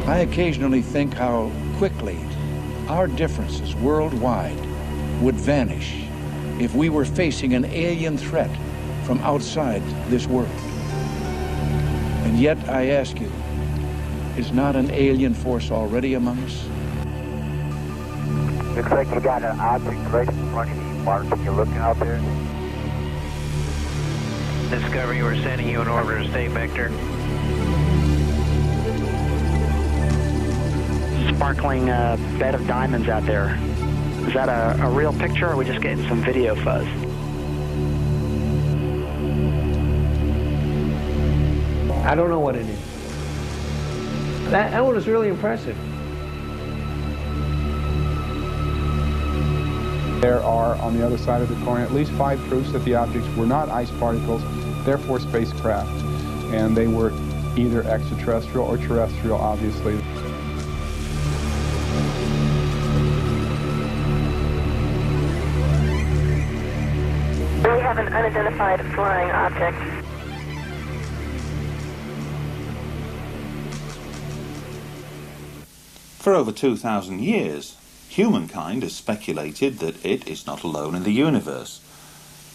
I occasionally think how quickly our differences worldwide would vanish if we were facing an alien threat from outside this world. And yet, I ask you, is not an alien force already among us? Looks like you got an object right in front of you, Mark. Can you look out there? Discovery, we're sending you an orbiter to stay vector. Sparkling bed of diamonds out there. Is that a real picture, or are we just getting some video fuzz? I don't know what it is. That one was really impressive. There are, on the other side of the coin, at least 5 proofs that the objects were not ice particles, therefore spacecraft. And they were either extraterrestrial or terrestrial, obviously. We have an unidentified flying object. For over 2,000 years, humankind has speculated that it is not alone in the universe.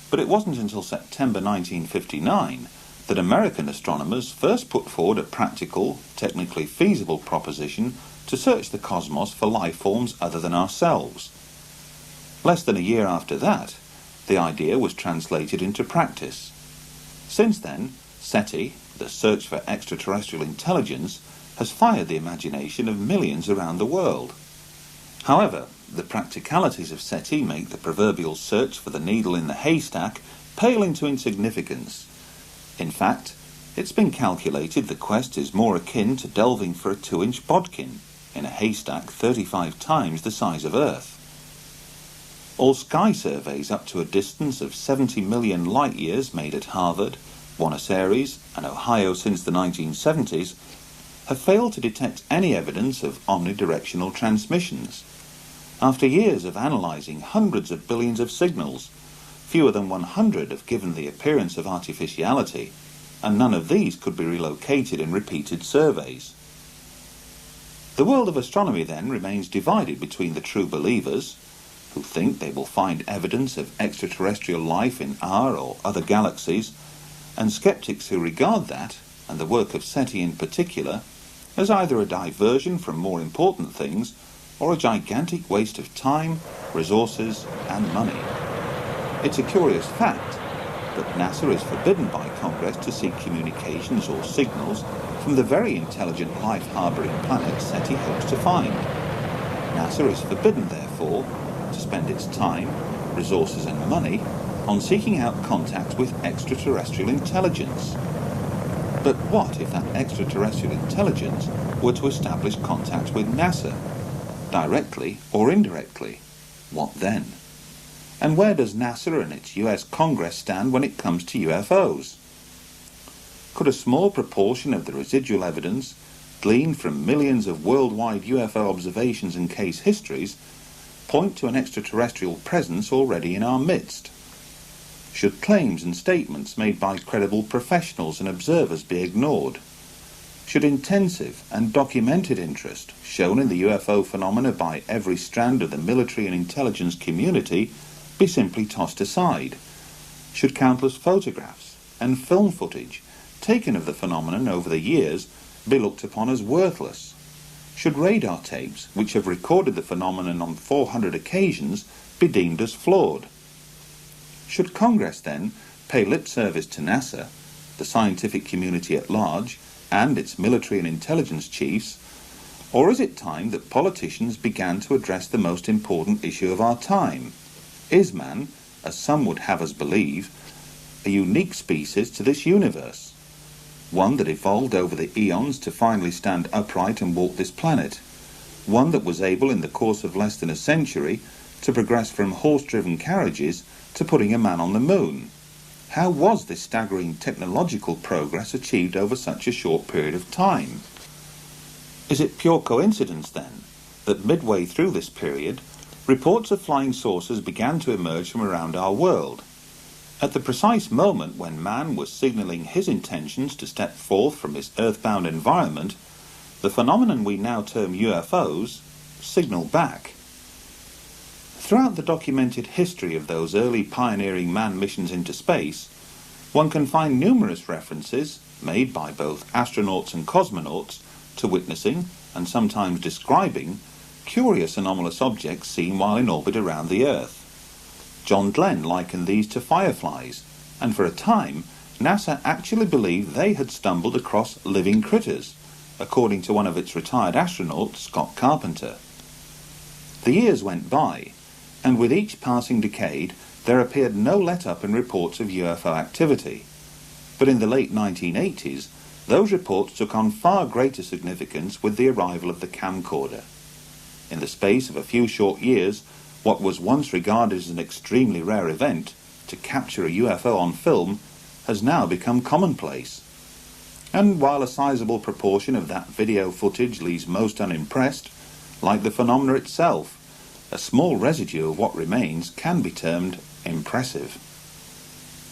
But it wasn't until September 1959 that American astronomers first put forward a practical, technically feasible proposition to search the cosmos for life forms other than ourselves. Less than a year after that, the idea was translated into practice. Since then, SETI, the search for extraterrestrial intelligence, has fired the imagination of millions around the world. However, the practicalities of SETI make the proverbial search for the needle in the haystack pale into insignificance. In fact, it's been calculated the quest is more akin to delving for a 2-inch bodkin in a haystack 35 times the size of Earth. All sky surveys up to a distance of 70 million light-years made at Harvard, Buenos Aires and Ohio since the 1970s have failed to detect any evidence of omnidirectional transmissions. After years of analysing hundreds of billions of signals, fewer than 100 have given the appearance of artificiality, and none of these could be relocated in repeated surveys. The world of astronomy then remains divided between the true believers, who think they will find evidence of extraterrestrial life in our or other galaxies, and skeptics who regard that, and the work of SETI in particular, as either a diversion from more important things or a gigantic waste of time, resources and money. It's a curious fact that NASA is forbidden by Congress to seek communications or signals from the very intelligent life-harbouring planet SETI hopes to find. NASA is forbidden, therefore, to spend its time, resources and money on seeking out contact with extraterrestrial intelligence. But what if that extraterrestrial intelligence were to establish contact with NASA, directly or indirectly? What then? And where does NASA and its US Congress stand when it comes to UFOs? Could a small proportion of the residual evidence, gleaned from millions of worldwide UFO observations and case histories, point to an extraterrestrial presence already in our midst? Should claims and statements made by credible professionals and observers be ignored? Should intensive and documented interest shown in the UFO phenomena by every strand of the military and intelligence community be simply tossed aside? Should countless photographs and film footage taken of the phenomenon over the years be looked upon as worthless? Should radar tapes, which have recorded the phenomenon on 400 occasions, be deemed as flawed? Should Congress then pay lip service to NASA, the scientific community at large, and its military and intelligence chiefs, or is it time that politicians began to address the most important issue of our time? Is man, as some would have us believe, a unique species to this universe? One that evolved over the eons to finally stand upright and walk this planet? One that was able in the course of less than a century to progress from horse-driven carriages to putting a man on the moon? How was this staggering technological progress achieved over such a short period of time? Is it pure coincidence, then, that midway through this period, reports of flying saucers began to emerge from around our world? At the precise moment when man was signalling his intentions to step forth from his earthbound environment, the phenomenon we now term UFOs signal back. Throughout the documented history of those early pioneering manned missions into space, one can find numerous references made by both astronauts and cosmonauts to witnessing, and sometimes describing, curious anomalous objects seen while in orbit around the Earth. John Glenn likened these to fireflies, and for a time NASA actually believed they had stumbled across living critters, according to one of its retired astronauts, Scott Carpenter. The years went by, and with each passing decade there appeared no let-up in reports of UFO activity. But in the late 1980s, those reports took on far greater significance with the arrival of the camcorder. In the space of a few short years, what was once regarded as an extremely rare event, to capture a UFO on film, has now become commonplace. And while a sizable proportion of that video footage leaves most unimpressed, like the phenomena itself, a small residue of what remains can be termed impressive.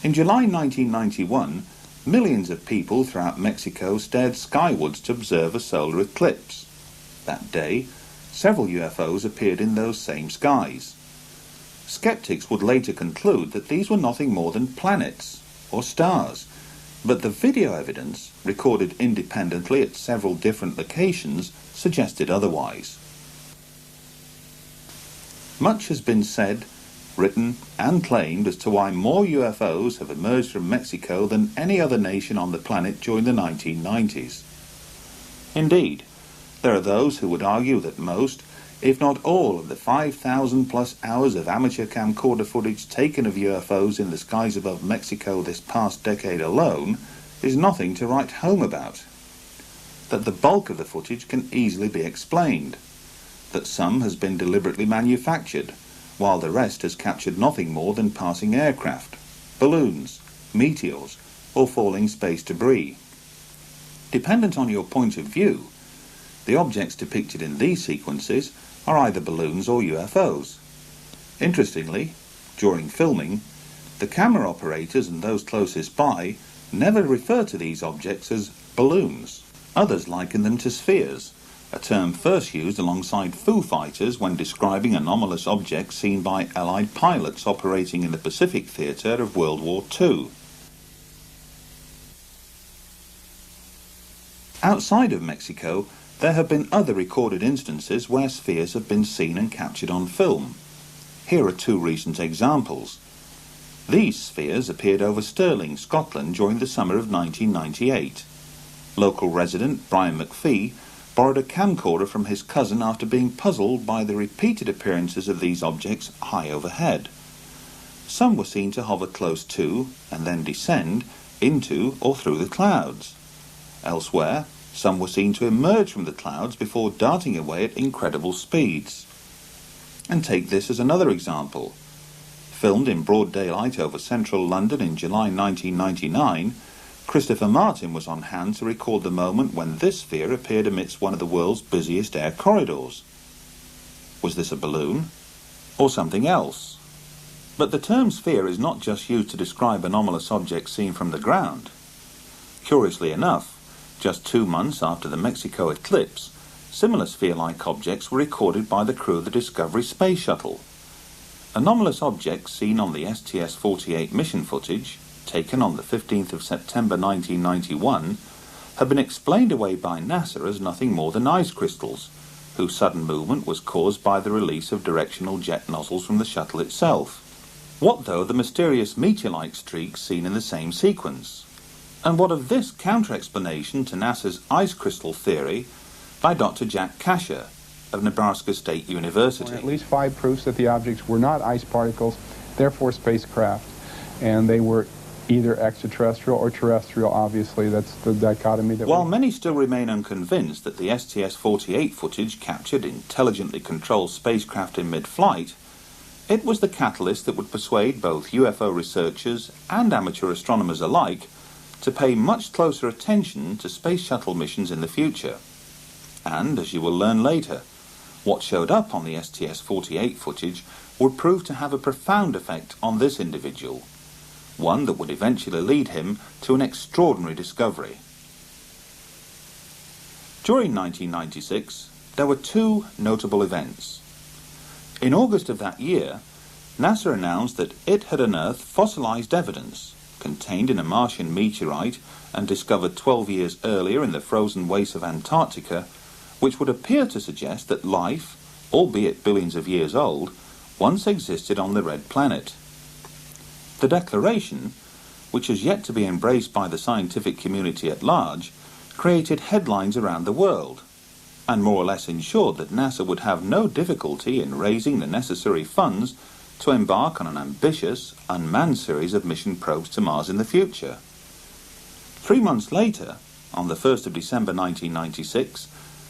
In July 1991, millions of people throughout Mexico stared skywards to observe a solar eclipse. That day, several UFOs appeared in those same skies. Skeptics would later conclude that these were nothing more than planets or stars, but the video evidence, recorded independently at several different locations, suggested otherwise. Much has been said, written and claimed as to why more UFOs have emerged from Mexico than any other nation on the planet during the 1990s. Indeed, there are those who would argue that most, if not all, of the 5,000 plus hours of amateur camcorder footage taken of UFOs in the skies above Mexico this past decade alone is nothing to write home about. That the bulk of the footage can easily be explained. That some has been deliberately manufactured, while the rest has captured nothing more than passing aircraft, balloons, meteors, or falling space debris. Dependent on your point of view, the objects depicted in these sequences are either balloons or UFOs. Interestingly, during filming, the camera operators and those closest by never refer to these objects as balloons. Others liken them to spheres, a term first used alongside Foo Fighters when describing anomalous objects seen by Allied pilots operating in the Pacific theatre of World War II. Outside of Mexico, there have been other recorded instances where spheres have been seen and captured on film. Here are two recent examples. These spheres appeared over Stirling, Scotland during the summer of 1998. Local resident Brian McPhee borrowed a camcorder from his cousin after being puzzled by the repeated appearances of these objects high overhead. Some were seen to hover close to and then descend into or through the clouds. Elsewhere, some were seen to emerge from the clouds before darting away at incredible speeds. And take this as another example. Filmed in broad daylight over central London in July 1999, Christopher Martin was on hand to record the moment when this sphere appeared amidst one of the world's busiest air corridors. Was this a balloon? Or something else? But the term sphere is not just used to describe anomalous objects seen from the ground. Curiously enough, just 2 months after the Mexico eclipse, similar sphere-like objects were recorded by the crew of the Discovery space shuttle. Anomalous objects seen on the STS-48 mission footage, taken on the 15th of September 1991, have been explained away by NASA as nothing more than ice crystals, whose sudden movement was caused by the release of directional jet nozzles from the shuttle itself. What though the mysterious meteor-like streaks seen in the same sequence? And what of this counter-explanation to NASA's ice crystal theory by Dr. Jack Kasher of Nebraska State University? At least 5 proofs that the objects were not ice particles, therefore spacecraft, and they were either extraterrestrial or terrestrial. Obviously, that's the dichotomy that While many still remain unconvinced that the STS-48 footage captured intelligently controlled spacecraft in mid-flight, it was the catalyst that would persuade both UFO researchers and amateur astronomers alike to pay much closer attention to space shuttle missions in the future. And, as you will learn later, what showed up on the STS-48 footage would prove to have a profound effect on this individual, one that would eventually lead him to an extraordinary discovery. During 1996, there were two notable events. In August of that year, NASA announced that it had unearthed fossilized evidence contained in a Martian meteorite and discovered 12 years earlier in the frozen wastes of Antarctica, which would appear to suggest that life, albeit billions of years old, once existed on the red planet. The declaration, which has yet to be embraced by the scientific community at large, created headlines around the world, and more or less ensured that NASA would have no difficulty in raising the necessary funds to embark on an ambitious, unmanned series of mission probes to Mars in the future. 3 months later, on the 1st of December 1996,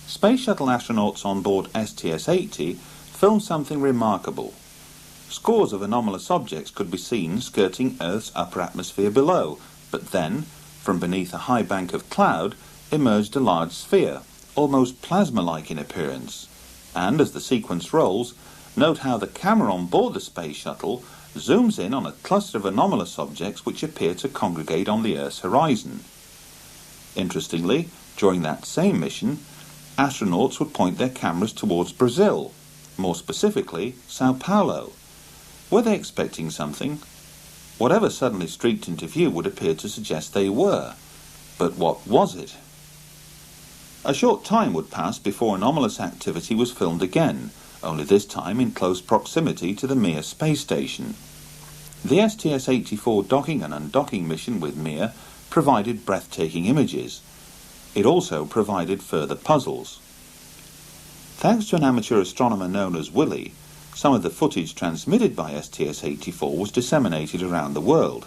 Space Shuttle astronauts on board STS-80 filmed something remarkable. Scores of anomalous objects could be seen skirting Earth's upper atmosphere below, but then, from beneath a high bank of cloud, emerged a large sphere, almost plasma-like in appearance. And as the sequence rolls, note how the camera on board the Space Shuttle zooms in on a cluster of anomalous objects which appear to congregate on the Earth's horizon. Interestingly, during that same mission, astronauts would point their cameras towards Brazil, more specifically Sao Paulo. Were they expecting something? Whatever suddenly streaked into view would appear to suggest they were. But what was it? A short time would pass before anomalous activity was filmed again, only this time in close proximity to the Mir space station. The STS-84 docking and undocking mission with Mir provided breathtaking images. It also provided further puzzles. Thanks to an amateur astronomer known as Willie, some of the footage transmitted by STS-84 was disseminated around the world.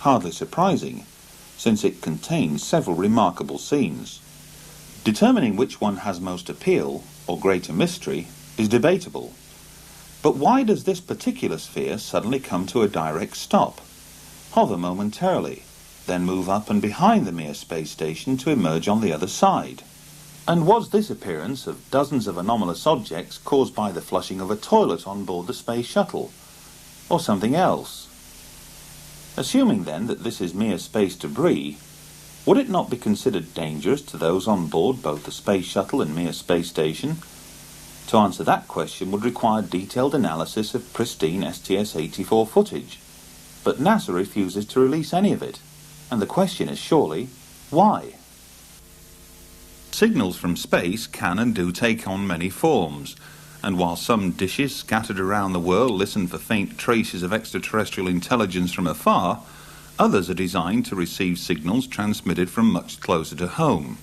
Hardly surprising, since it contains several remarkable scenes. Determining which one has most appeal, or greater mystery, is debatable. But why does this particular sphere suddenly come to a direct stop, hover momentarily, then move up and behind the Mir space station to emerge on the other side? And was this appearance of dozens of anomalous objects caused by the flushing of a toilet on board the Space Shuttle, or something else? Assuming then that this is mere space debris, would it not be considered dangerous to those on board both the Space Shuttle and Mir space station? To answer that question would require detailed analysis of pristine STS-84 footage, but NASA refuses to release any of it, and the question is surely, why? Signals from space can and do take on many forms, and while some dishes scattered around the world listen for faint traces of extraterrestrial intelligence from afar, others are designed to receive signals transmitted from much closer to home.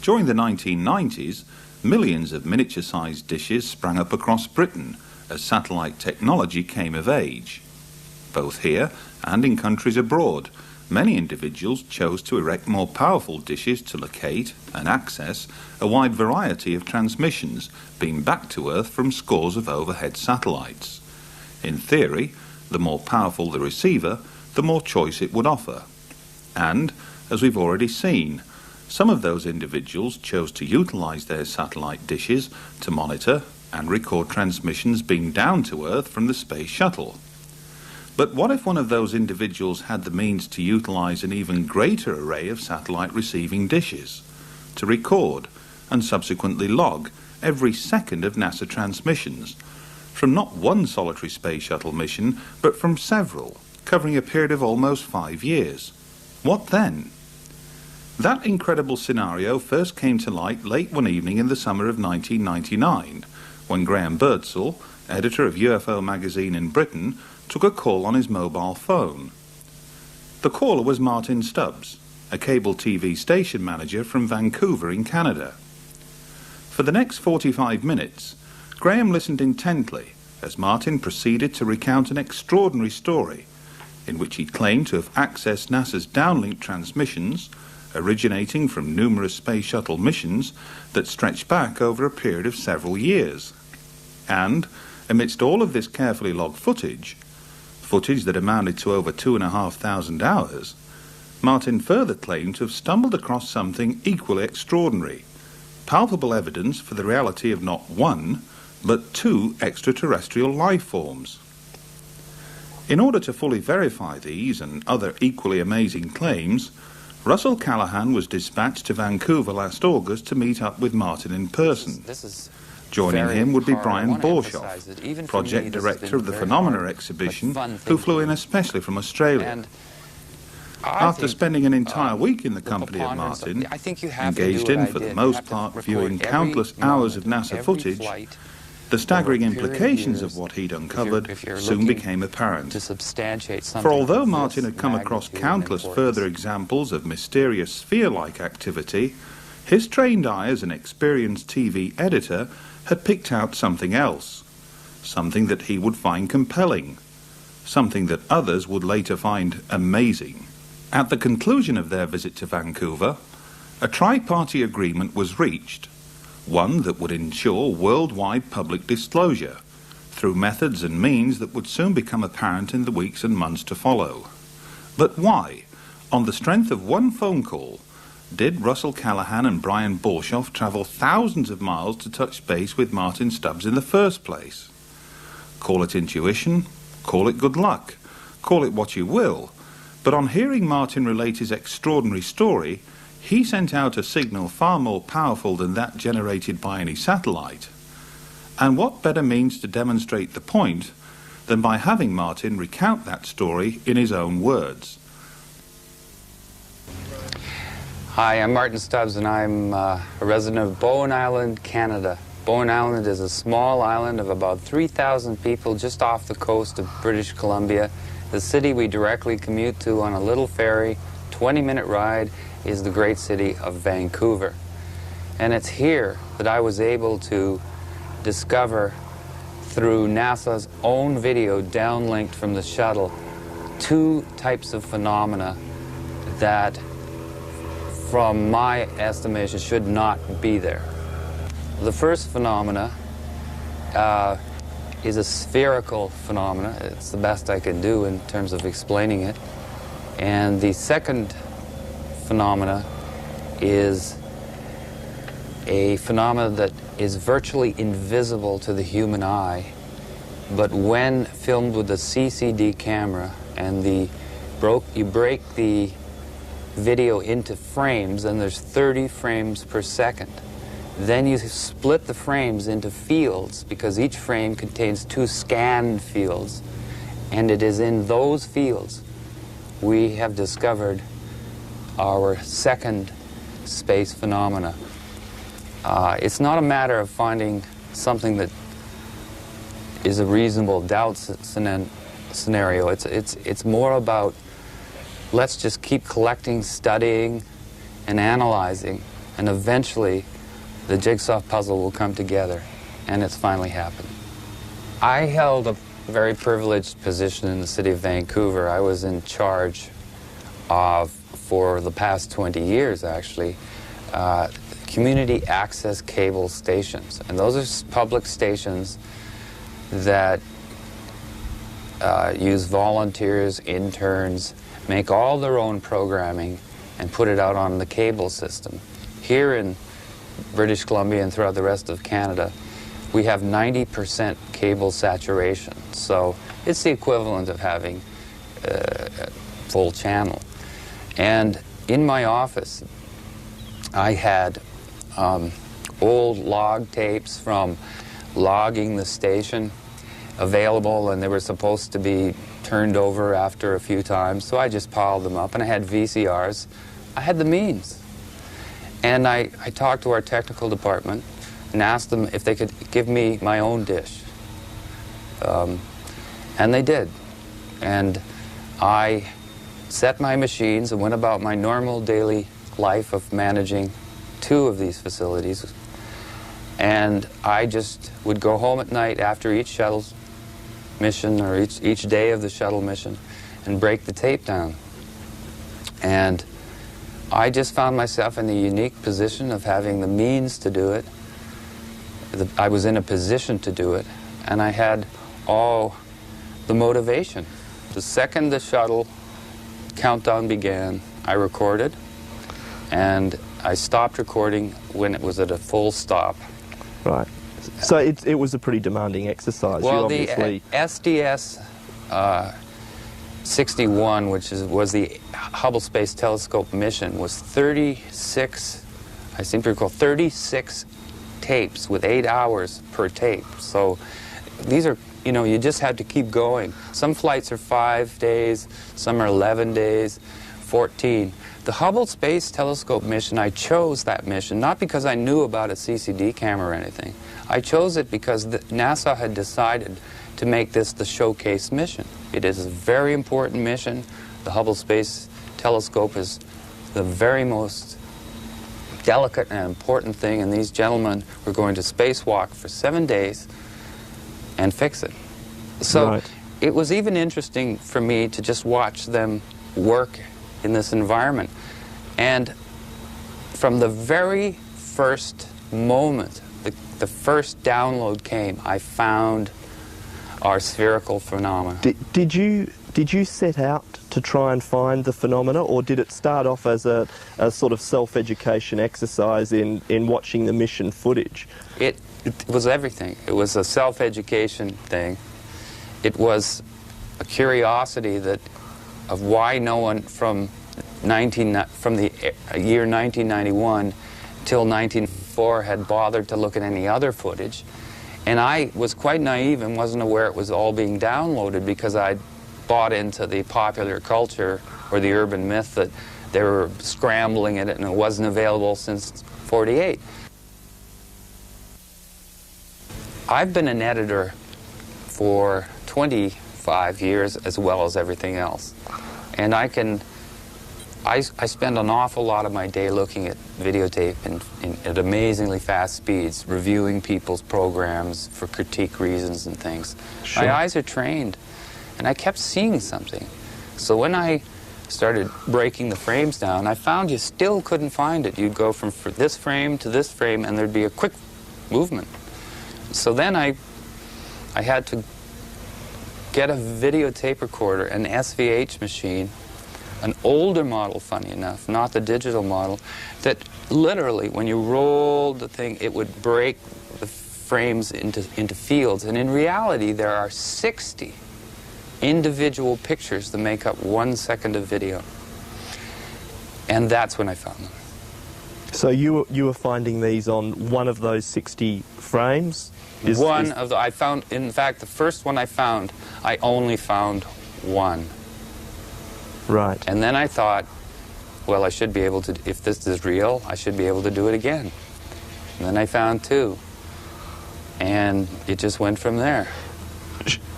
During the 1990s, millions of miniature-sized dishes sprang up across Britain as satellite technology came of age. Both here and in countries abroad, many individuals chose to erect more powerful dishes to locate and access a wide variety of transmissions beamed back to Earth from scores of overhead satellites. In theory, the more powerful the receiver, the more choice it would offer. And, as we've already seen, some of those individuals chose to utilize their satellite dishes to monitor and record transmissions beamed down to Earth from the Space Shuttle. But what if one of those individuals had the means to utilize an even greater array of satellite receiving dishes, to record and subsequently log every second of NASA transmissions, from not one solitary Space Shuttle mission, but from several, covering a period of almost 5 years? What then? That incredible scenario first came to light late one evening in the summer of 1999, when Graham Birdsall, editor of UFO magazine in Britain, took a call on his mobile phone. The caller was Martin Stubbs, a cable TV station manager from Vancouver in Canada. For the next 45 minutes, Graham listened intently as Martin proceeded to recount an extraordinary story in which he claimed to have accessed NASA's downlink transmissions originating from numerous Space Shuttle missions that stretched back over a period of several years. And, amidst all of this carefully logged footage that amounted to over 2,500 hours, Martin further claimed to have stumbled across something equally extraordinary, palpable evidence for the reality of not one, but 2 extraterrestrial life forms. In order to fully verify these and other equally amazing claims, Russell Callahan was dispatched to Vancouver last August to meet up with Martin in person. Joining him would be Brian Borshoff, project director of the Phenomena exhibition, who flew in especially from Australia. After spending an entire week in the company of Martin, engaged in, for the most part, viewing countless hours of NASA footage, the staggering implications of what he'd uncovered soon became apparent. For although Martin had come across countless further examples of mysterious sphere-like activity, his trained eye as an experienced TV editor had picked out something else, something that he would find compelling, something that others would later find amazing. At the conclusion of their visit to Vancouver, a tri-party agreement was reached, one that would ensure worldwide public disclosure, through methods and means that would soon become apparent in the weeks and months to follow. But why, on the strength of one phone call, did Russell Callahan and Brian Borshoff travel thousands of miles to touch base with Martin Stubbs in the first place? Call it intuition, call it good luck, call it what you will, but on hearing Martin relate his extraordinary story, he sent out a signal far more powerful than that generated by any satellite. And what better means to demonstrate the point than by having Martin recount that story in his own words? Hi, I'm Martin Stubbs, and I'm a resident of Bowen Island, Canada. Bowen Island is a small island of about 3,000 people just off the coast of British Columbia. The city we directly commute to on a little ferry, 20-minute ride, is the great city of Vancouver. And it's here that I was able to discover, through NASA's own video downlinked from the shuttle, two types of phenomena that, from my estimation, should not be there. The first phenomena is a spherical phenomena. It's the best I can do in terms of explaining it. And the second phenomena is a phenomena that is virtually invisible to the human eye, but when filmed with a CCD camera and you break the video into frames, and there's 30 frames per second. Then you split the frames into fields, because each frame contains 2 scanned fields, and it is in those fields we have discovered our second space phenomena. It's not a matter of finding something that is a reasonable doubt scenario. It's more about, let's just keep collecting, studying, and analyzing, and eventually the jigsaw puzzle will come together, and it's finally happened. I held a very privileged position in the city of Vancouver. I was in charge of, for the past 20 years actually, community access cable stations. And those are public stations that use volunteers, interns, make all their own programming, and put it out on the cable system. Here in British Columbia and throughout the rest of Canada, we have 90% cable saturation. So it's the equivalent of having a full channel. And in my office, I had old log tapes from logging the station available, and they were supposed to be turned over after a few times, so I just piled them up. And I had VCRs. I had the means. And I talked to our technical department and asked them if they could give me my own dish. And they did. And I set my machines and went about my normal daily life of managing 2 of these facilities. And I just would go home at night after each shuttle mission, or each day of the shuttle mission, and break the tape down. And I just found myself in the unique position of having the means to do it. I was in a position to do it, and I had all the motivation. The second the shuttle countdown began, I recorded, and I stopped recording when it was at a full stop. Right. So it was a pretty demanding exercise. Well, you obviously... the SDS 61, which was the Hubble Space Telescope mission, was 36, I seem to recall, 36 tapes with 8 hours per tape. So these are, you know, you just had to keep going. Some flights are 5 days, some are 11 days, 14. The Hubble Space Telescope mission, I chose that mission not because I knew about a CCD camera or anything. I chose it because NASA had decided to make this the showcase mission. It is a very important mission. The Hubble Space Telescope is the very most delicate and important thing, and these gentlemen were going to spacewalk for 7 days and fix it. So Right. it was even interesting for me to just watch them work in this environment. And from the very first moment, the first download came, I found our spherical phenomena. Did you set out to try and find the phenomena, or did it start off as a sort of self-education exercise in watching the mission footage? It was everything. It was a self-education thing. It was a curiosity of why no one from the year 1991 till 1994 had bothered to look at any other footage. And I was quite naive and wasn't aware it was all being downloaded because I'd bought into the popular culture or the urban myth that they were scrambling it and it wasn't available since '48. I've been an editor for 25 years as well as everything else. And I spend an awful lot of my day looking at videotape at amazingly fast speeds, reviewing people's programs for critique reasons and things. Sure. My eyes are trained, and I kept seeing something. So when I started breaking the frames down, I found you still couldn't find it. You'd go from this frame to this frame, and there'd be a quick movement. So then I had to get a videotape recorder, an SVH machine, an older model, funny enough, not the digital model, that literally, when you rolled the thing, it would break the frames into fields. And in reality, there are 60 individual pictures that make up 1 second of video. And that's when I found them. So you were finding these on one of those 60 frames? I found, in fact, the first one I found, I only found one. Right. And then I thought, well, I should be able to, if this is real, I should be able to do it again. And then I found 2. And it just went from there.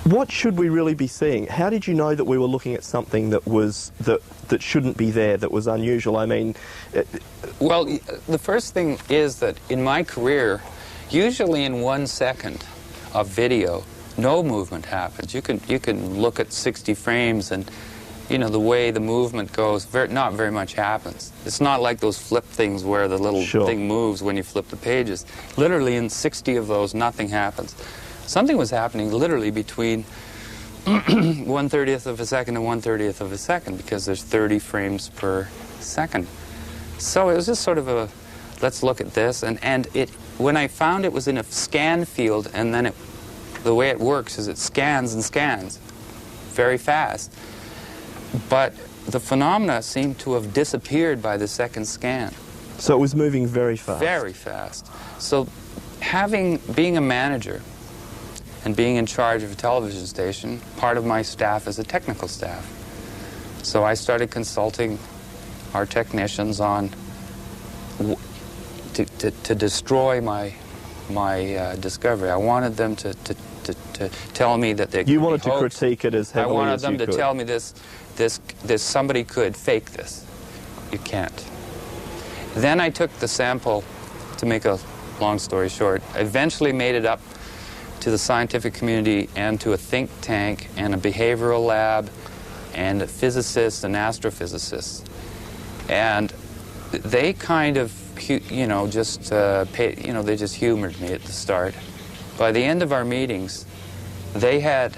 What should we really be seeing? How did you know that we were looking at something that was that shouldn't be there, that was unusual? I mean, well, the first thing is that in my career, usually in 1 second of video, no movement happens. You can look at 60 frames and, you know, the way the movement goes, not very much happens. It's not like those flip things where the little Sure. thing moves when you flip the pages. Literally in 60 of those, nothing happens. Something was happening literally between 1/30th of a second and 1/30th of a second, because there's 30 frames per second. So it was just sort of a, let's look at this. And when I found it was in a scan field, and then the way it works is it scans and scans very fast. But the phenomena seemed to have disappeared by the second scan. so it was moving very fast. Very fast. So being a manager and being in charge of a television station, part of my staff is a technical staff. So I started consulting our technicians on to destroy my discovery. I wanted them to tell me that they could You wanted be to hoaxed. critique it as heavily I wanted as them you to could. tell me this somebody could fake this. You can't. Then I took the sample, to make a long story short, eventually made it up to the scientific community and to a think tank and a behavioral lab and physicists and astrophysicists. And they kind of, they just humored me at the start. By the end of our meetings, they had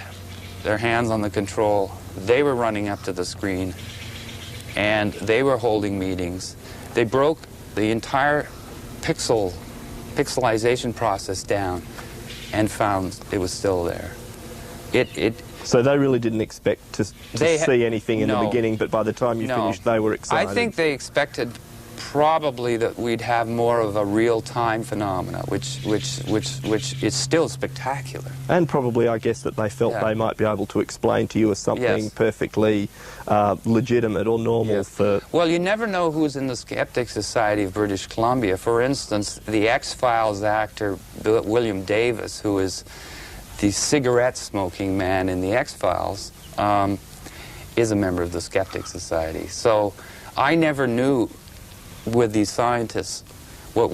their hands on the control. They were running up to the screen, and they were holding meetings. They broke the entire pixelization process down and found it was still there. So they really didn't expect to see anything in the beginning, but by the time you finished, they were excited. I think they expected probably that we'd have more of a real-time phenomena, which is still spectacular. And probably, I guess, that they felt they might be able to explain to you as something perfectly legitimate or normal for... Well, you never know who's in the Skeptic Society of British Columbia. For instance, the X-Files actor William Davis, who is the cigarette-smoking man in the X-Files, is a member of the Skeptic Society. So I never knew with these scientists what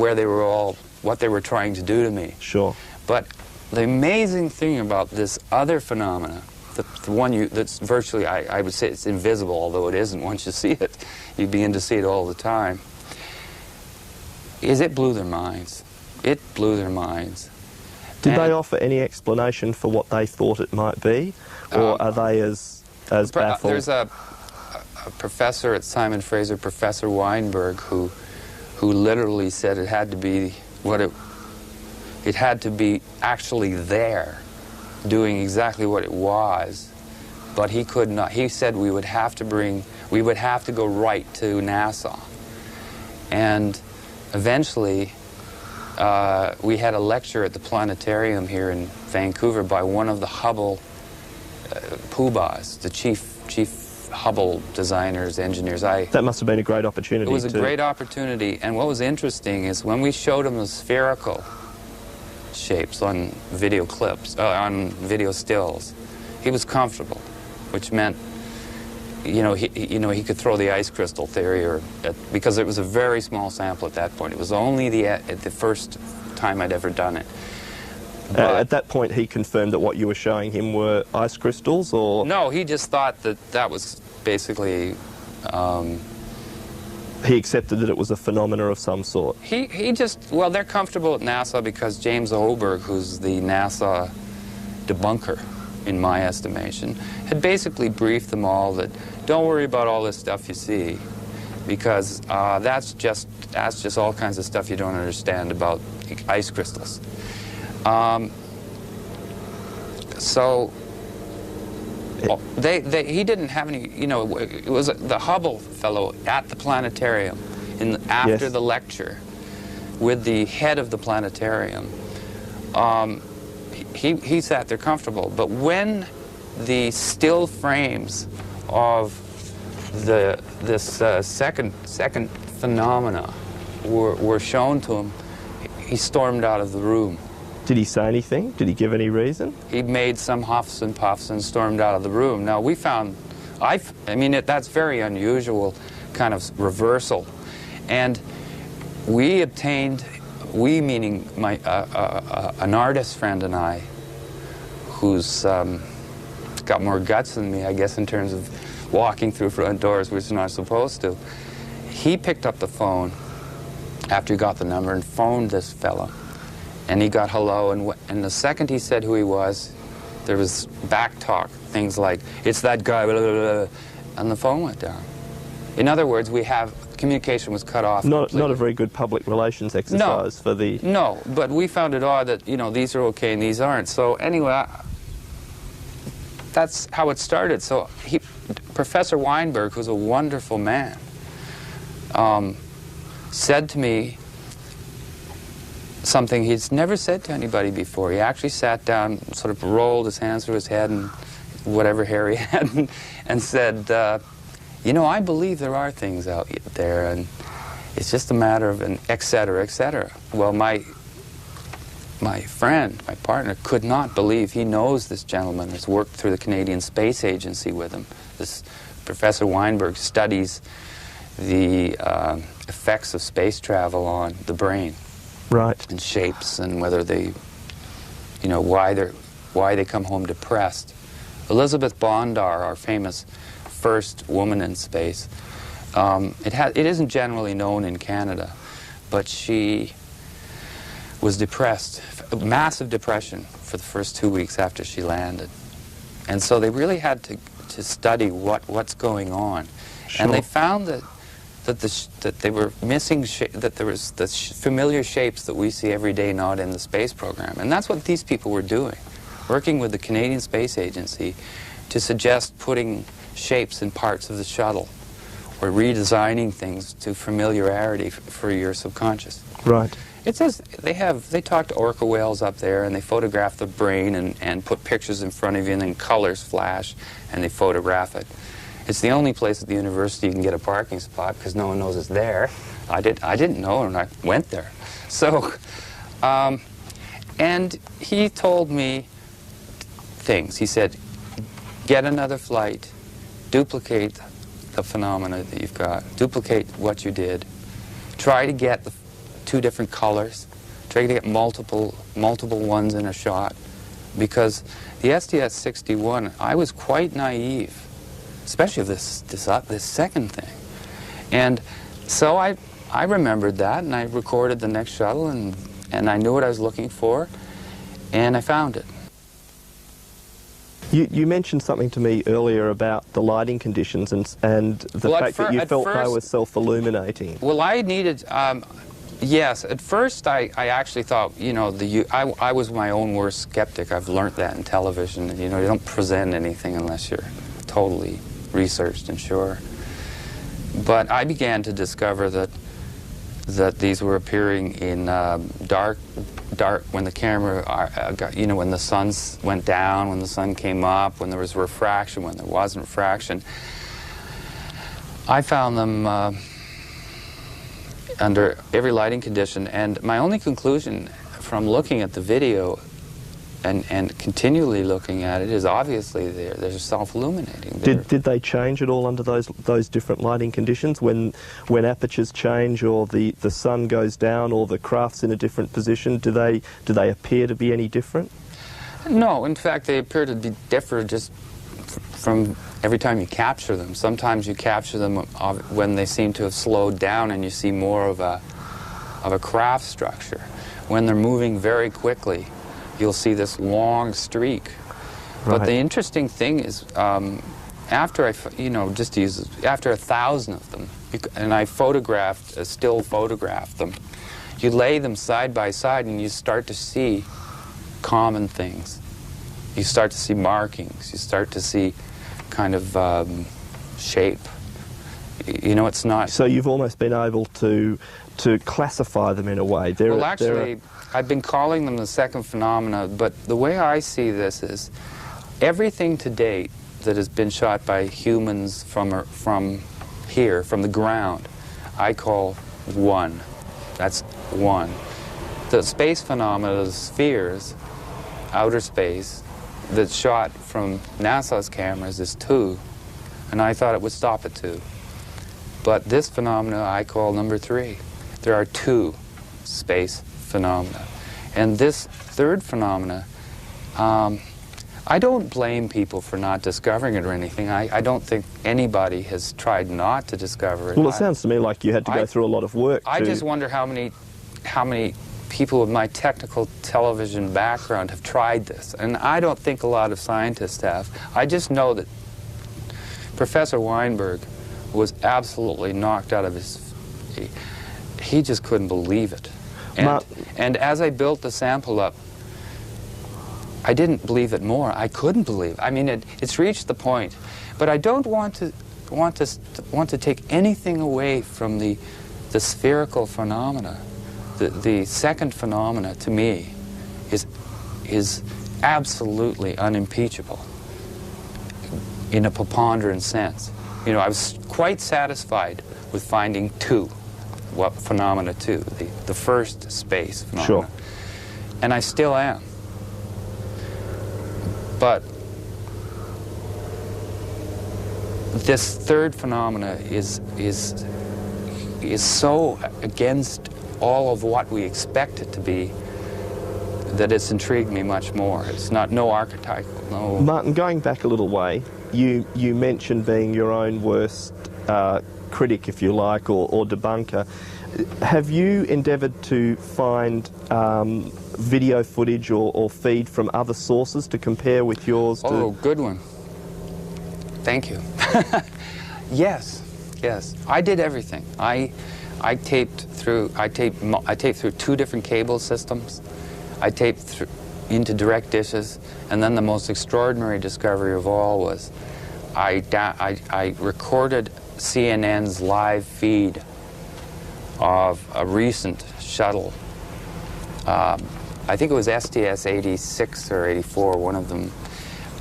they were trying to do to me. Sure. But the amazing thing about this other phenomena, the one that's virtually, I would say it's invisible, although it isn't once you see it. You begin to see it all the time. Is it blew their minds. It blew their minds. Did they offer any explanation for what they thought it might be? Or are they as baffled? There's a professor at Simon Fraser, Professor Weinberg, who literally said it had to be it had to be actually there, doing exactly what it was, but he could not. He said we would have to go right to NASA, and eventually we had a lecture at the planetarium here in Vancouver by one of the Hubble poobahs, the chief Hubble designers, engineers. That must have been a great opportunity. It was a great opportunity, and what was interesting is when we showed him the spherical shapes on video clips, on video stills, he was comfortable, which meant, he could throw the ice crystal theory, because it was a very small sample at that point. It was only the first time I'd ever done it. At that point, he confirmed that what you were showing him were ice crystals, or...? No, he just thought that was basically... He accepted that it was a phenomena of some sort. He just... Well, they're comfortable at NASA because James Oberg, who's the NASA debunker, in my estimation, had basically briefed them all that don't worry about all this stuff you see, because that's just all kinds of stuff you don't understand about ice crystals. So he didn't have any, it was the Hubble fellow at the planetarium after the lecture with the head of the planetarium. He sat there comfortable, but when the still frames of this second phenomena were shown to him, he stormed out of the room. Did he say anything? Did he give any reason? He made some huffs and puffs and stormed out of the room. Now, we found, that's very unusual kind of reversal. And we obtained, meaning an artist friend and I, who's got more guts than me, I guess, in terms of walking through front doors, which you're not supposed to. He picked up the phone after he got the number and phoned this fella. And he got hello, and the second he said who he was, there was back talk, things like, it's that guy, blah, blah, blah, and the phone went down. In other words, communication was cut off. Not a very good public relations exercise for the... No, but we found it odd that, these are okay and these aren't. So anyway, that's how it started. So Professor Weinberg, who's a wonderful man, said to me something he's never said to anybody before. He actually sat down, sort of rolled his hands through his head and whatever hair he had, and said, I believe there are things out there, and it's just a matter of an et cetera, et cetera. Well, my friend, my partner, could not believe. He knows this gentleman, has worked through the Canadian Space Agency with him. This Professor Weinberg studies the effects of space travel on the brain. Right. And shapes, and whether they, why they come home depressed. Elizabeth Bondar, our famous first woman in space, it isn't generally known in Canada, but she was depressed, massive depression for the first 2 weeks after she landed, and so they really had to study what's going on, Sure. And they found that they were missing, that there was familiar shapes that we see every day not in the space program. And that's what these people were doing. working with the Canadian Space Agency to suggest putting shapes in parts of the shuttle or redesigning things to familiarity for your subconscious. Right. It says they talk to orca whales up there, and they photograph the brain and put pictures in front of you, and then colors flash and they photograph it. It's the only place at the university you can get a parking spot because no one knows it's there. I didn't know, and I went there. So, and he told me things. He said, get another flight, duplicate the phenomena that you've got, duplicate what you did, try to get the 2 different colors, try to get multiple ones in a shot, because the STS-61, I was quite naive, especially this second thing. And so I remembered that, and I recorded the next shuttle, and I knew what I was looking for, and I found it. You mentioned something to me earlier about the lighting conditions and the fact that you felt they were self-illuminating. Well, I needed, yes, at first I actually thought, you know, I was my own worst skeptic. I've learned that in television. You know, you don't present anything unless you're totally researched and sure. But I began to discover that these were appearing in dark, when the camera, you know, when the sun went down, when the sun came up, when there was refraction, when there wasn't refraction. I found them under every lighting condition, and my only conclusion from looking at the video and continually looking at it is obviously they're self-illuminating. Did they change at all under those different lighting conditions when apertures change or the sun goes down or the craft's in a different position? Do they appear to be any different? No, in fact they appear to differ just from every time you capture them. Sometimes you capture them when they seem to have slowed down and you see more of a craft structure. When they're moving very quickly, you'll see this long streak. Right. But the interesting thing is, after after 1,000 of them, and I still photographed them, you lay them side by side and you start to see common things. You start to see markings. You start to see kind of shape. You know, it's not... So you've almost been able to classify them in a way. Well, actually, I've been calling them the second phenomena, but the way I see this is everything to date that has been shot by humans from here, from the ground, I call one. That's one. The space phenomena, the spheres, outer space, that's shot from NASA's cameras is 2, and I thought it would stop at 2. But this phenomena I call number 3. There are 2 space phenomena. And this third phenomena, I don't blame people for not discovering it or anything. I don't think anybody has tried not to discover it. Well, it sounds to me like you had to go through a lot of work. I just wonder how many people with my technical television background have tried this. And I don't think a lot of scientists have. I just know that Professor Weinberg was absolutely knocked out of his... He just couldn't believe it. And as I built the sample up, I didn't believe it more. I couldn't believe it. I mean, it's reached the point. But I don't want to take anything away from the spherical phenomena. The second phenomena, to me, is absolutely unimpeachable in a preponderant sense. You know, I was quite satisfied with finding 2. What phenomena 2, the first space phenomena. Sure. And I still am. But this third phenomena is so against all of what we expect it to be that it's intrigued me much more. It's no archetypal, no... Martin, going back a little way, you mentioned being your own worst critic, if you like, or debunker. Have you endeavoured to find video footage or feed from other sources to compare with yours? Oh, good one. Thank you. Yes. I did everything. I taped through 2 different cable systems. I taped into direct dishes. And then the most extraordinary discovery of all was I recorded CNN's live feed of a recent shuttle. I think it was STS-86 or 84, one of them,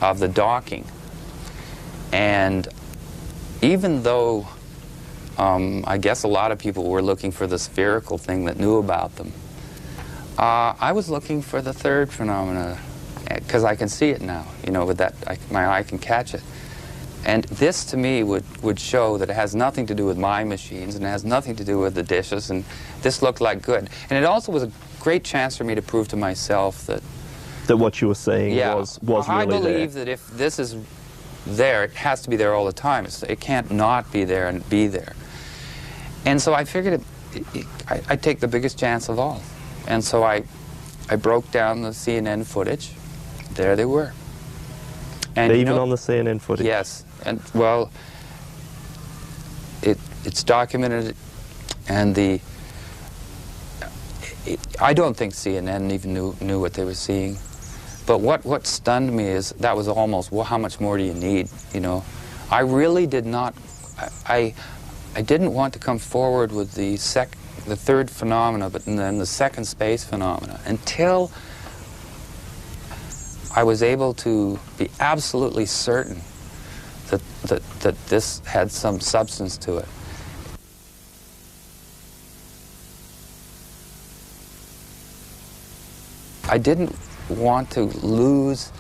of the docking. And even though I guess a lot of people were looking for the spherical thing that knew about them, I was looking for the third phenomena, because I can see it now, you know, with that, my eye can catch it. And this, to me, would show that it has nothing to do with my machines, and it has nothing to do with the dishes, and this looked like good. And it also was a great chance for me to prove to myself that what you were seeing was really there. I believe that if this is there, it has to be there all the time. It can't not be there and be there. And so I figured I'd take the biggest chance of all. And so I broke down the CNN footage. There they were. And even on the CNN footage? Yes. And, well, it's documented, and I don't think CNN even knew what they were seeing. But what stunned me is that was almost, well, how much more do you need, you know? I really did not, I didn't want to come forward with the third phenomena, but then the second space phenomena, until I was able to be absolutely certain that this had some substance to it. I didn't want to lose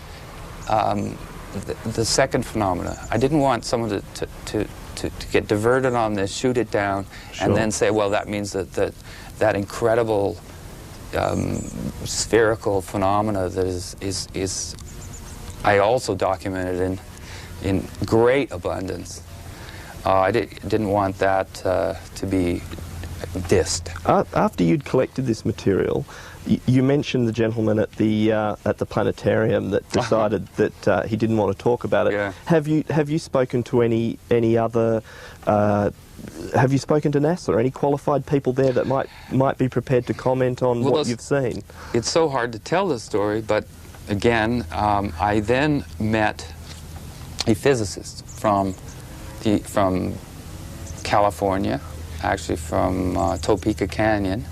the second phenomena. I didn't want someone to get diverted on this, shoot it down, and then say, well, that means that incredible spherical phenomena that is I also documented in great abundance. I didn't want that to be dissed. After you'd collected this material, you mentioned the gentleman at the planetarium that decided that he didn't want to talk about it. Yeah. Have you spoken to any other? Have you spoken to NASA or any qualified people there that might be prepared to comment on what you've seen? It's so hard to tell this story, but again, I then met a physicist from California, actually from Topeka Canyon,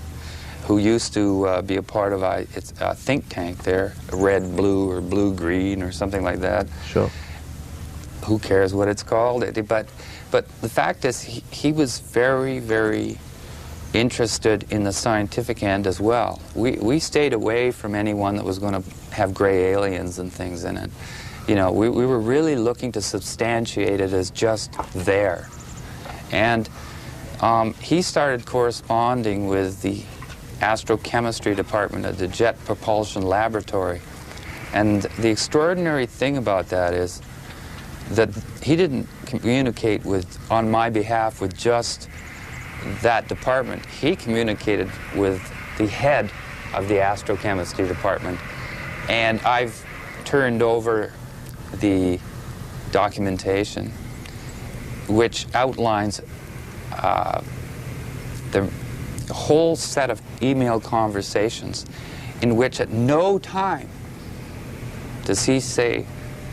who used to be a part of a think tank there, red, blue, or blue-green, or something like that. Sure. Who cares what it's called? But the fact is, he was very, very interested in the scientific end as well. We stayed away from anyone that was going to have gray aliens and things in it. You know, we were really looking to substantiate it as just there. And he started corresponding with the astrochemistry department at the Jet Propulsion Laboratory. And the extraordinary thing about that is that he didn't communicate on my behalf with just that department. He communicated with the head of the astrochemistry department. And I've turned over the documentation which outlines the whole set of email conversations in which at no time does he say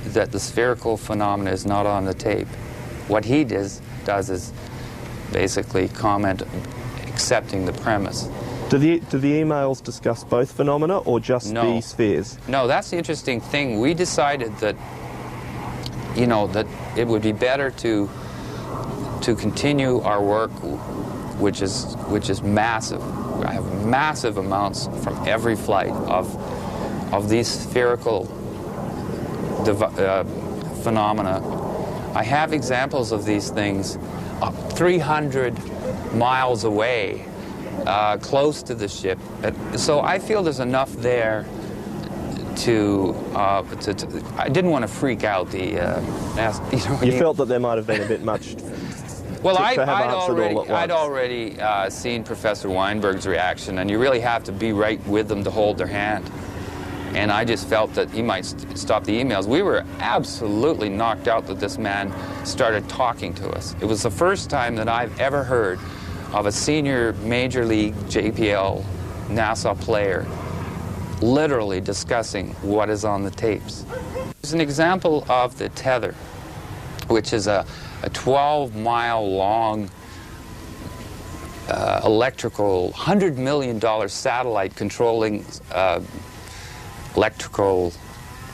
that the spherical phenomena is not on the tape. What he does is basically comment accepting the premise. Do the emails discuss both phenomena or just the spheres? No, that's the interesting thing. We decided that, you know, that it would be better to continue our work, which is massive. I have massive amounts from every flight of these spherical phenomena. I have examples of these things 300 miles away, close to the ship. So I feel there's enough there to I didn't want to freak out the you felt that there might have been a bit much. Well, I'd already seen Professor Weinberg's reaction, and you really have to be right with them to hold their hand. And I just felt that he might stop the emails. We were absolutely knocked out that this man started talking to us. It was the first time that I've ever heard of a senior Major League JPL NASA player literally discussing what is on the tapes. There's an example of the tether, which is a 12-mile long electrical, $100 million satellite controlling electrical...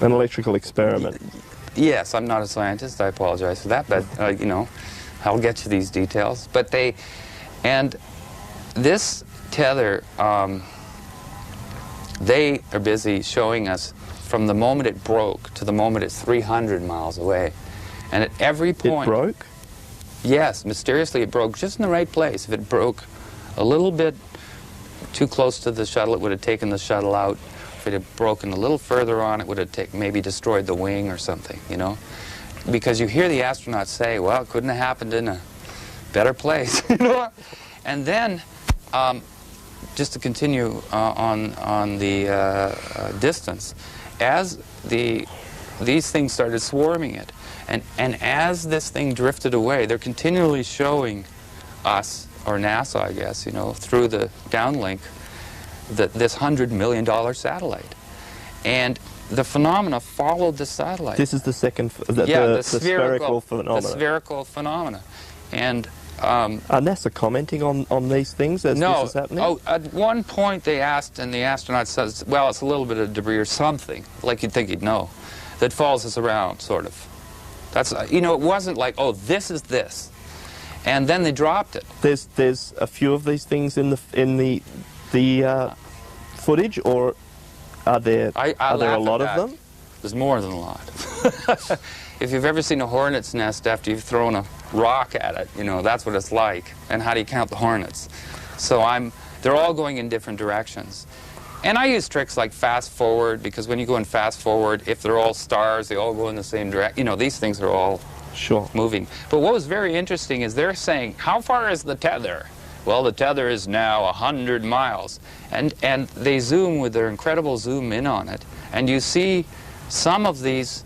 An electrical experiment. Yes, I'm not a scientist, I apologize for that, but, you know, I'll get you these details. But and this tether, they are busy showing us from the moment it broke to the moment it's 300 miles away. And at every point... It broke? Yes, mysteriously it broke just in the right place. If it broke a little bit too close to the shuttle, it would have taken the shuttle out. If it had broken a little further on, it would have maybe destroyed the wing or something, you know? Because you hear the astronauts say, well, it couldn't have happened in a better place, you know? And then, just to continue on the distance, as these things started swarming it, and as this thing drifted away, they're continually showing us, or NASA, I guess, you know, through the downlink, this $100 million satellite. And the phenomena followed the satellite. This is the second, the spherical phenomena. The spherical phenomena. And are NASA commenting on these things as this is happening? Oh, at one point they asked, and the astronaut says, well, it's a little bit of debris or something, like you'd think he'd know, that follows us around, sort of. That's, you know, it wasn't like, oh, this is this. And then they dropped it. There's a few of these things in the footage, or are there a lot of them? There's more than a lot. If you've ever seen a hornet's nest after you've thrown a rock at it, you know, that's what it's like. And how do you count the hornets? So they're all going in different directions. And I use tricks like fast forward, because when you go in fast forward, if they're all stars, they all go in the same direction. You know, these things are all moving. But what was very interesting is they're saying, how far is the tether? Well, the tether is now 100 miles. And they zoom with their incredible zoom in on it. And you see some of these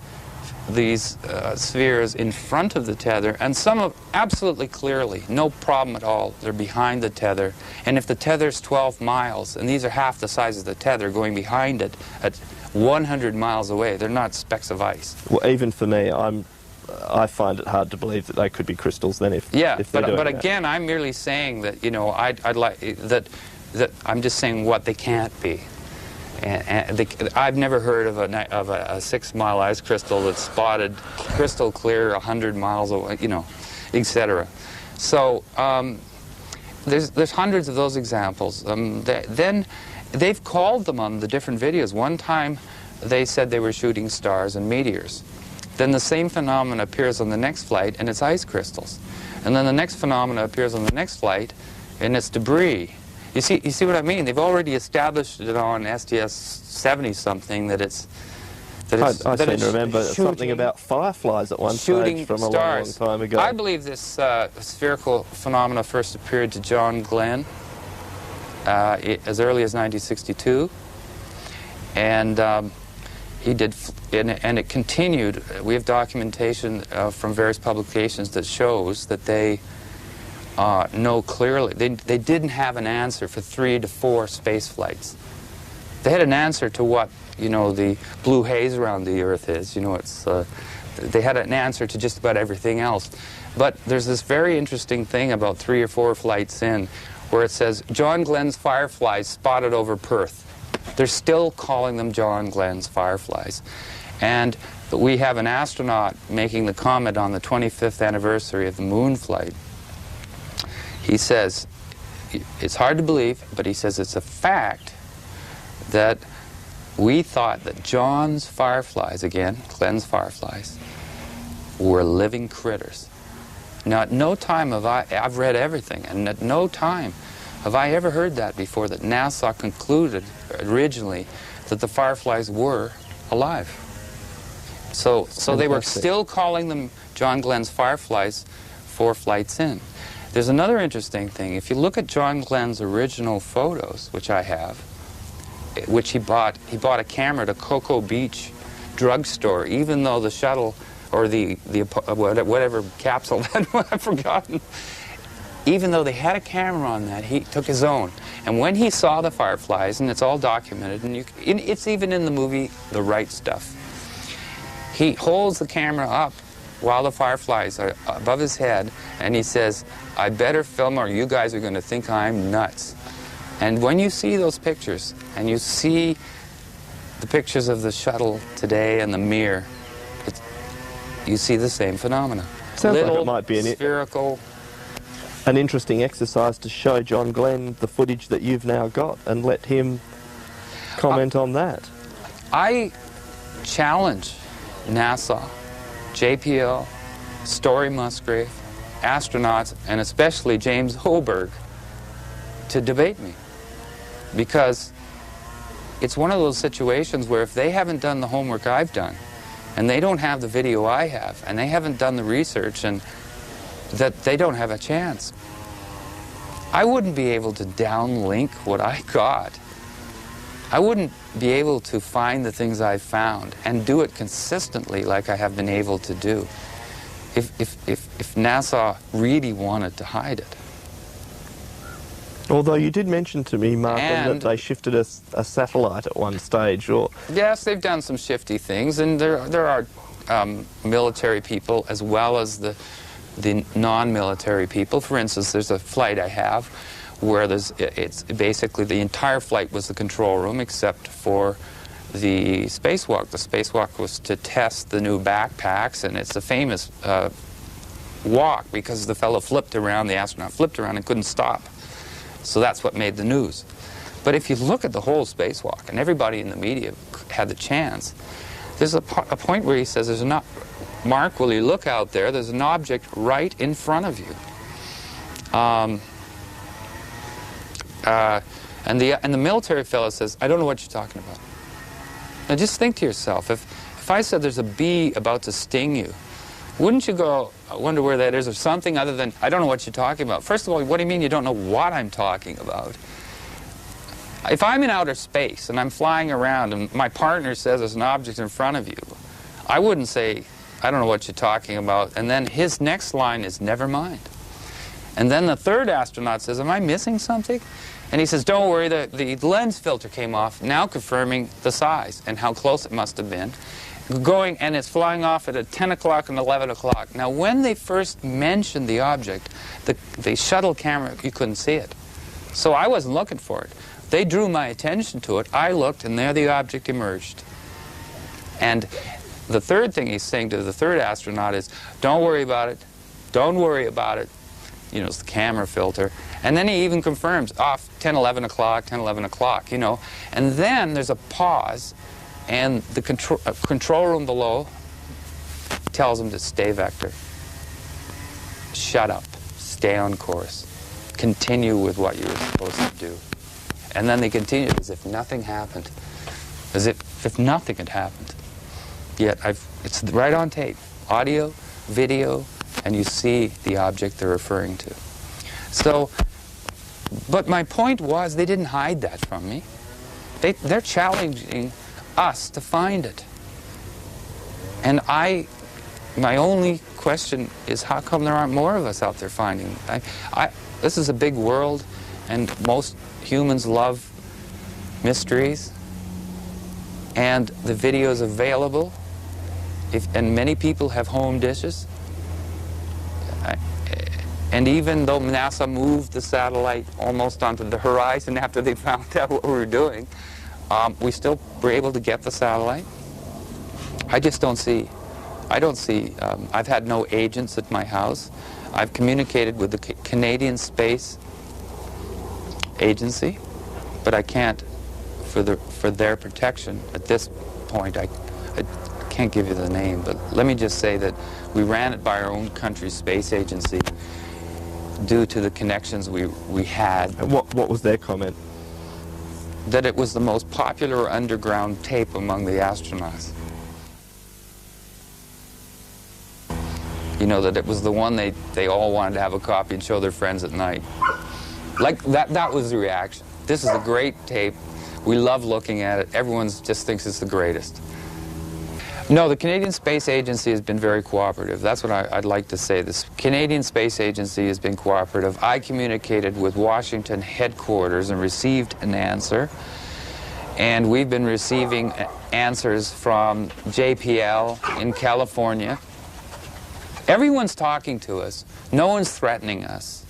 spheres in front of the tether, and some of absolutely clearly, no problem at all, they're behind the tether. And if the tether's 12 miles, and these are half the size of the tether going behind it at 100 miles away, they're not specks of ice. Well, even for me, I find it hard to believe that they could be crystals then if they're doing but that. Again, I'm merely saying that, you know, I'd like that I'm just saying what they can't be. And I've never heard of a 6-mile ice crystal that's spotted crystal clear 100 miles away, you know, etc. So there's hundreds of those examples. Then they've called them on the different videos. One time they said they were shooting stars and meteors. Then the same phenomenon appears on the next flight, and it's ice crystals. And then the next phenomenon appears on the next flight, and it's debris. You see what I mean? They've already established it on STS-70-something that it's... I seem to remember something about fireflies at one stage from a long time ago. I believe this spherical phenomena first appeared to John Glenn as early as 1962. And he did, and it continued. We have documentation from various publications that shows that they know clearly. They didn't have an answer for 3 to 4 space flights. They had an answer to what, you know, the blue haze around the Earth is. You know, it's they had an answer to just about everything else. But there's this very interesting thing about 3 or 4 flights in, where it says John Glenn's fireflies spotted over Perth. They're still calling them John Glenn's fireflies. And we have an astronaut making the comment on the 25th anniversary of the moon flight. He says, it's hard to believe, but he says it's a fact that we thought that John's fireflies, again, Glenn's fireflies, were living critters. Now, at no time have I've read everything, and at no time have I ever heard that before, that NASA concluded originally that the fireflies were alive. So they were still calling them John Glenn's fireflies 4 flights in. There's another interesting thing. If you look at John Glenn's original photos, which I have, which he bought a camera at a Cocoa Beach drugstore, even though the shuttle or the whatever capsule that I've forgotten, even though they had a camera on that, he took his own. And when he saw the fireflies, and it's all documented, and it's even in the movie The Right Stuff, he holds the camera up while the fireflies are above his head, and he says, "I better film or you guys are going to think I'm nuts." And when you see those pictures, and you see the pictures of the shuttle today and the Mir, you see the same phenomena. Sounds Little, like it might be spherical. an interesting exercise to show John Glenn the footage that you've now got and let him comment on that. I challenge NASA, JPL, Story Musgrave, astronauts, and especially James Hoberg to debate me. Because it's one of those situations where if they haven't done the homework I've done, and they don't have the video I have, and they haven't done the research, and that they don't have a chance. I wouldn't be able to downlink what I got. I wouldn't be able to find the things I've found and do it consistently like I have been able to do if NASA really wanted to hide it. Although you did mention to me, Martin, that they shifted a satellite at one stage, or... Yes, they've done some shifty things, and there are military people as well as the non-military people. For instance, there's a flight I have where it's basically the entire flight was the control room except for the spacewalk. The spacewalk was to test the new backpacks, and it's a famous walk because the fellow flipped around, the astronaut flipped around and couldn't stop. So that's what made the news. But if you look at the whole spacewalk, and everybody in the media had the chance, there's a point where he says, "There's not, Mark, will you look out there? There's an object right in front of you." And the military fellow says, "I don't know what you're talking about." Now just think to yourself, if I said there's a bee about to sting you, wouldn't you go, "I wonder where that is," or something other than, "I don't know what you're talking about"? First of all, what do you mean you don't know what I'm talking about? If I'm in outer space and I'm flying around and my partner says there's an object in front of you, I wouldn't say, "I don't know what you're talking about," and then his next line is, "Never mind." And then the third astronaut says, "Am I missing something?" And he says, "Don't worry, the lens filter came off," now confirming the size and how close it must have been. Going, and it's flying off at 10 o'clock and 11 o'clock. Now, when they first mentioned the object, the shuttle camera, you couldn't see it. So I wasn't looking for it. They drew my attention to it. I looked, and there the object emerged. And the third thing he's saying to the third astronaut is, "Don't worry about it. Don't worry about it." You know, it's the camera filter. And then he even confirms, off 10, 11 o'clock, 10, 11 o'clock, you know. And then there's a pause, and the control room below tells him to stay vector. Shut up. Stay on course. Continue with what you were supposed to do. And then they continue as if nothing happened. As if nothing had happened. Yet it's right on tape. Audio, video, and you see the object they're referring to. So, but my point was they didn't hide that from me. They're challenging us to find it. And my only question is, how come there aren't more of us out there finding it? This is a big world, and most humans love mysteries, and the video is available, and many people have home dishes. And even though NASA moved the satellite almost onto the horizon after they found out what we were doing, we still were able to get the satellite. I just don't see, I've had no agents at my house. I've communicated with the Canadian Space Agency, but I can't, for their protection at this point, I can't give you the name, but let me just say that we ran it by our own country's space agency due to the connections we had. And what was their comment? That it was the most popular underground tape among the astronauts. You know, that it was the one they all wanted to have a copy and show their friends at night. Like, that was the reaction. This is a great tape. We love looking at it. Everyone just thinks it's the greatest. No, the Canadian Space Agency has been very cooperative. That's what I'd like to say. The Canadian Space Agency has been cooperative. I communicated with Washington headquarters and received an answer. And we've been receiving answers from JPL in California. Everyone's talking to us. No one's threatening us.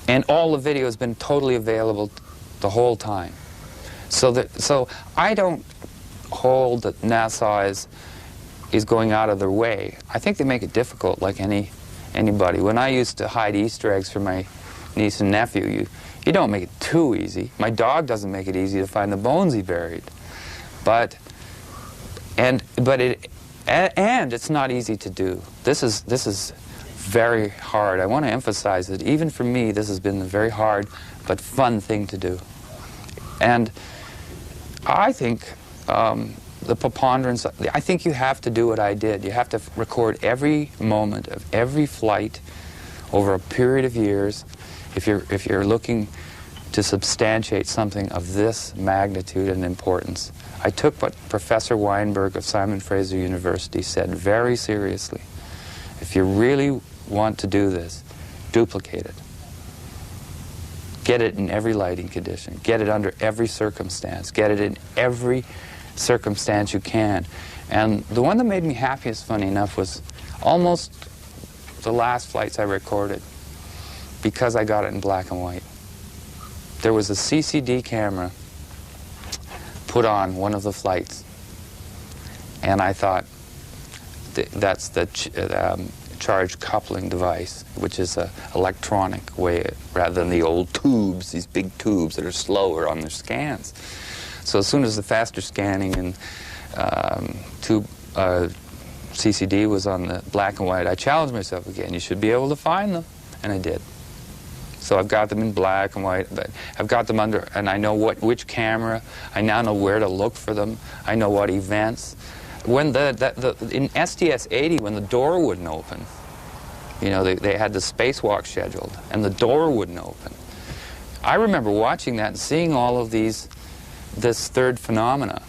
And all the video has been totally available the whole time. So I don't hold that NASA is going out of their way. I think they make it difficult like anybody. When I used to hide Easter eggs for my niece and nephew, you don't make it too easy. My dog doesn't make it easy to find the bones he buried. And it's not easy to do. This is very hard. I want to emphasize that even for me, this has been a very hard but fun thing to do. And I think the preponderance, I think you have to do what I did. You have to record every moment of every flight over a period of years if you're looking to substantiate something of this magnitude and importance. I took what Professor Weinberg of Simon Fraser University said very seriously. If you really want to do this, duplicate it. Get it in every lighting condition. Get it under every circumstance. Get it in every circumstance you can. And the one that made me happiest, funny enough, was almost the last flights I recorded, because I got it in black and white. There was a CCD camera put on one of the flights, and I thought that's the charge coupling device, which is an electronic way rather than the old tubes, these big tubes that are slower on their scans. So as soon as the faster scanning and tube CCD was on the black and white, I challenged myself again. You should be able to find them, and I did. So I've got them in black and white, but I've got them under, and I know which camera. I now know where to look for them. I know what events. When in STS-80, when the door wouldn't open, you know, they had the spacewalk scheduled, and the door wouldn't open. I remember watching that and seeing all of this third phenomena,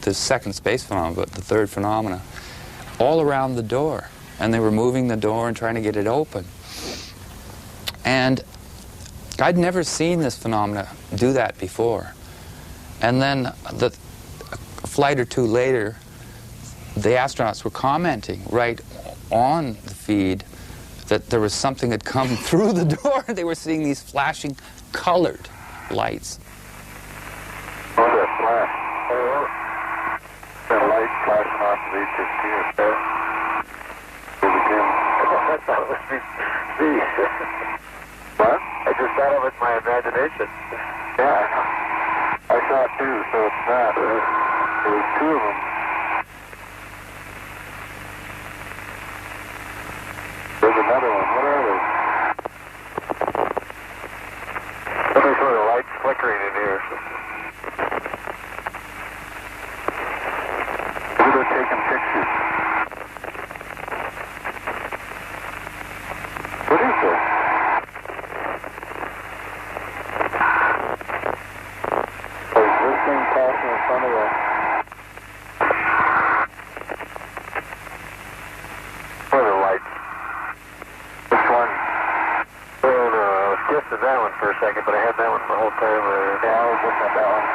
the second space phenomena, but the third phenomena, all around the door. And they were moving the door and trying to get it open. And I'd never seen this phenomena do that before. And then a flight or two later, the astronauts were commenting right on the feed that there was something had come through the door. They were seeing these flashing colored lights. Oh, that flash. That light flashing off the H-15 there. I thought it was me. What? I just thought of it in my imagination. Yeah, I saw it too, so it's not. There was two of them. There's another one. What are they? There's sort of lights flickering in here. Maybe they're taking pictures. What is this? Is this thing passing in front of us? What are the lights? This one. Oh, no, I was guessing that one for a second, but I had that one the whole time. Yeah, I was looking at that one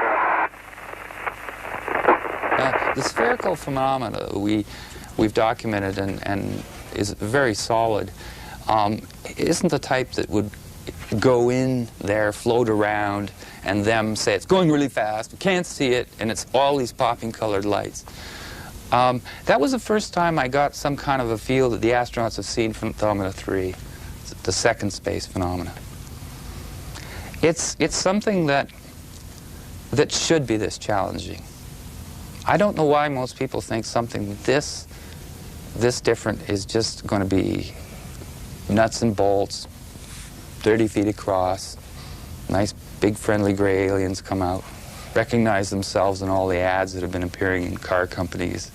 too. The spherical phenomena we've documented and is very solid. Isn't the type that would go in there, float around, and them say it's going really fast, we can't see it, and it's all these popping colored lights. That was the first time I got some kind of a feel that the astronauts have seen from phenomena 3, the second space phenomena. It's something that should be this challenging. I don't know why most people think something this different is just going to be nuts and bolts, 30 feet across, nice big friendly gray aliens come out, recognize themselves in all the ads that have been appearing in car companies,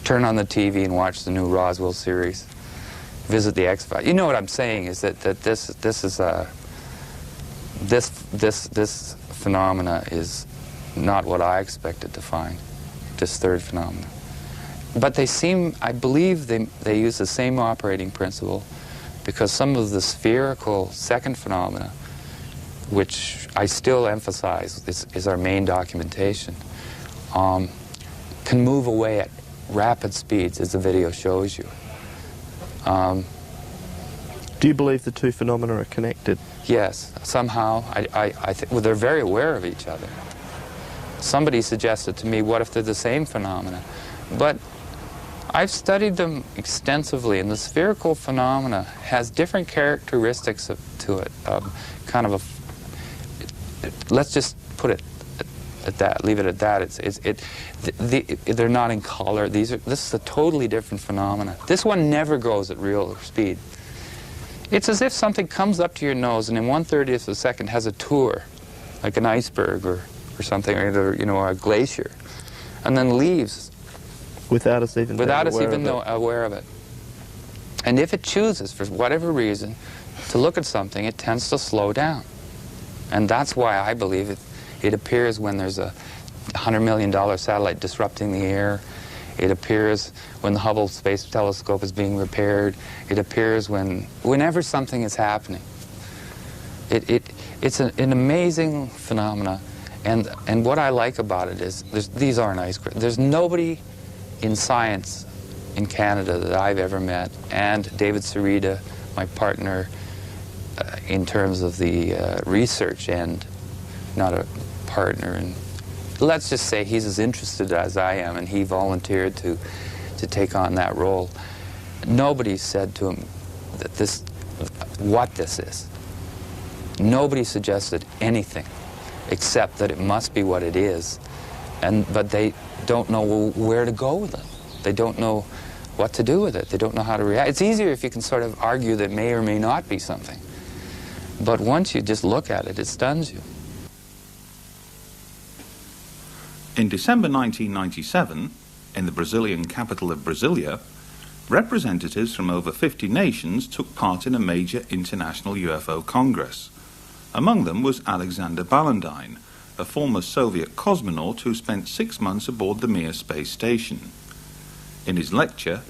turn on the TV and watch the new Roswell series, visit the X-Files. You know what I'm saying is that this phenomena is not what I expected to find, this third phenomena. But they seem, I believe they use the same operating principle, because some of the spherical second phenomena, which I still emphasize is our main documentation, can move away at rapid speeds, as the video shows you. Do you believe the two phenomena are connected? Yes, somehow. Well, they're very aware of each other. Somebody suggested to me, what if they're the same phenomena? But I've studied them extensively, and the spherical phenomena has different characteristics to it. Kind of a, let's just put it at that, leave it at that. They're not in color. This is a totally different phenomena. This one never goes at real speed. It's as if something comes up to your nose and in 1/30th of a second has a tour, like an iceberg or something, or you know, a glacier, and then leaves without us even aware of it. And if it chooses, for whatever reason, to look at something, it tends to slow down. And that's why I believe it appears when there's a $100 million satellite disrupting the air. It appears when the Hubble Space Telescope is being repaired. It appears whenever something is happening. It's an amazing phenomena, and what I like about it is these aren't ice crystals. There's nobody in science in Canada that I've ever met, and David Sarita, my partner, in terms of the research end, not a partner, and let's just say he's as interested as I am, and he volunteered to take on that role. Nobody said to him that what this is. Nobody suggested anything except that it must be what it is, but they don't know where to go with it. They don't know what to do with it. They don't know how to react. It's easier if you can sort of argue that may or may not be something. But once you just look at it, it stuns you. In December 1997, in the Brazilian capital of Brasilia, representatives from over 50 nations took part in a major international UFO congress. Among them was Alexander Ballantyne, a former Soviet cosmonaut who spent 6 months aboard the Mir space station. In his lecture,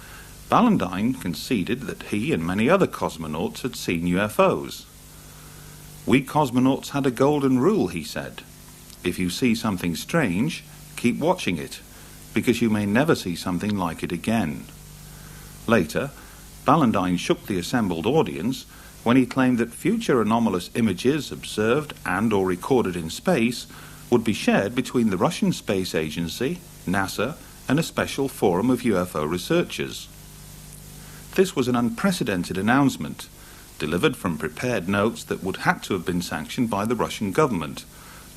Ballantyne conceded that he and many other cosmonauts had seen UFOs. "We cosmonauts had a golden rule," he said. "If you see something strange, keep watching it, because you may never see something like it again." Later, Ballantyne shook the assembled audience when he claimed that future anomalous images observed and or recorded in space would be shared between the Russian Space Agency, NASA, and a special forum of UFO researchers. This was an unprecedented announcement, delivered from prepared notes that would have to have been sanctioned by the Russian government,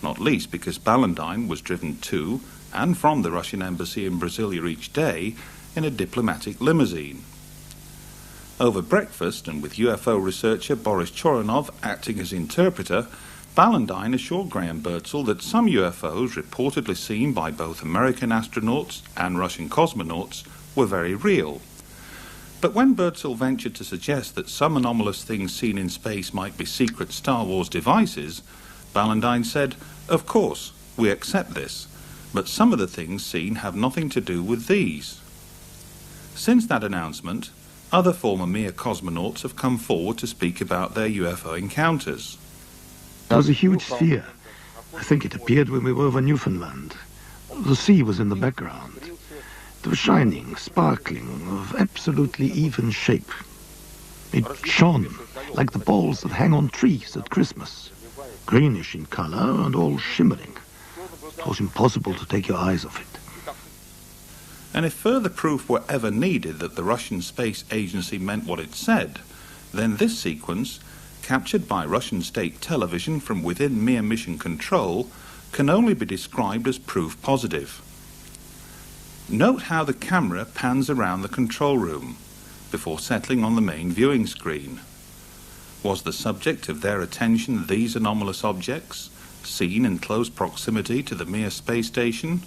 not least because Ballantyne was driven to and from the Russian embassy in Brasilia each day in a diplomatic limousine. Over breakfast, and with UFO researcher Boris Choronov acting as interpreter, Ballantyne assured Graham Birdsall that some UFOs reportedly seen by both American astronauts and Russian cosmonauts were very real. But when Birdsall ventured to suggest that some anomalous things seen in space might be secret Star Wars devices, Ballantyne said, "Of course, we accept this, but some of the things seen have nothing to do with these." Since that announcement, other former Mir cosmonauts have come forward to speak about their UFO encounters. There was a huge sphere. I think it appeared when we were over Newfoundland. The sea was in the background. It was shining, sparkling, of absolutely even shape. It shone like the balls that hang on trees at Christmas, greenish in color and all shimmering. It was impossible to take your eyes off it. And if further proof were ever needed that the Russian Space Agency meant what it said, then this sequence, captured by Russian state television from within Mir mission control, can only be described as proof positive. Note how the camera pans around the control room before settling on the main viewing screen. Was the subject of their attention these anomalous objects, seen in close proximity to the Mir space station?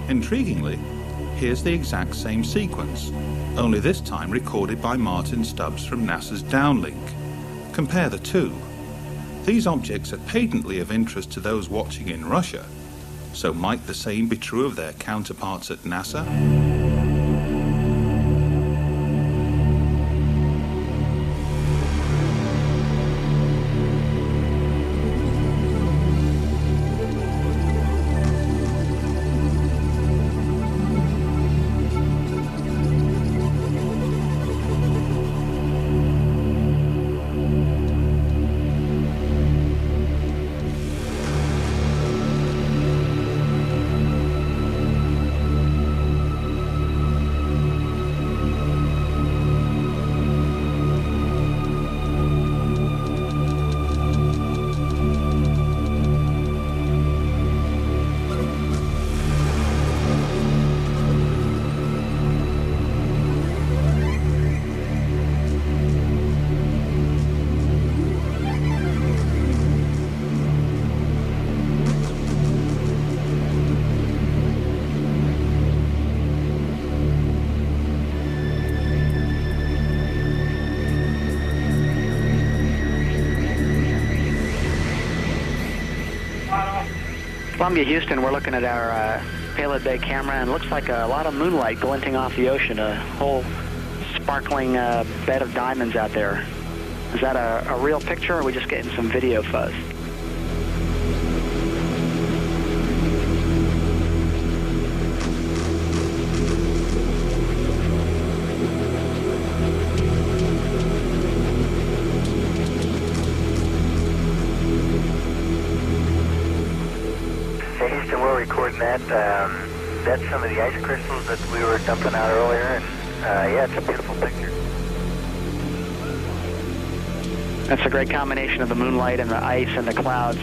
Intriguingly, here's the exact same sequence, only this time recorded by Martin Stubbs from NASA's Downlink. Compare the two. These objects are patently of interest to those watching in Russia, so might the same be true of their counterparts at NASA? Columbia, Houston, we're looking at our payload bay camera, and it looks like a lot of moonlight glinting off the ocean, a whole sparkling bed of diamonds out there. Is that a real picture, or are we just getting some video fuzz? Houston, we're recording that. That's some of the ice crystals that we were dumping out earlier, and yeah, it's a beautiful picture. That's a great combination of the moonlight and the ice and the clouds.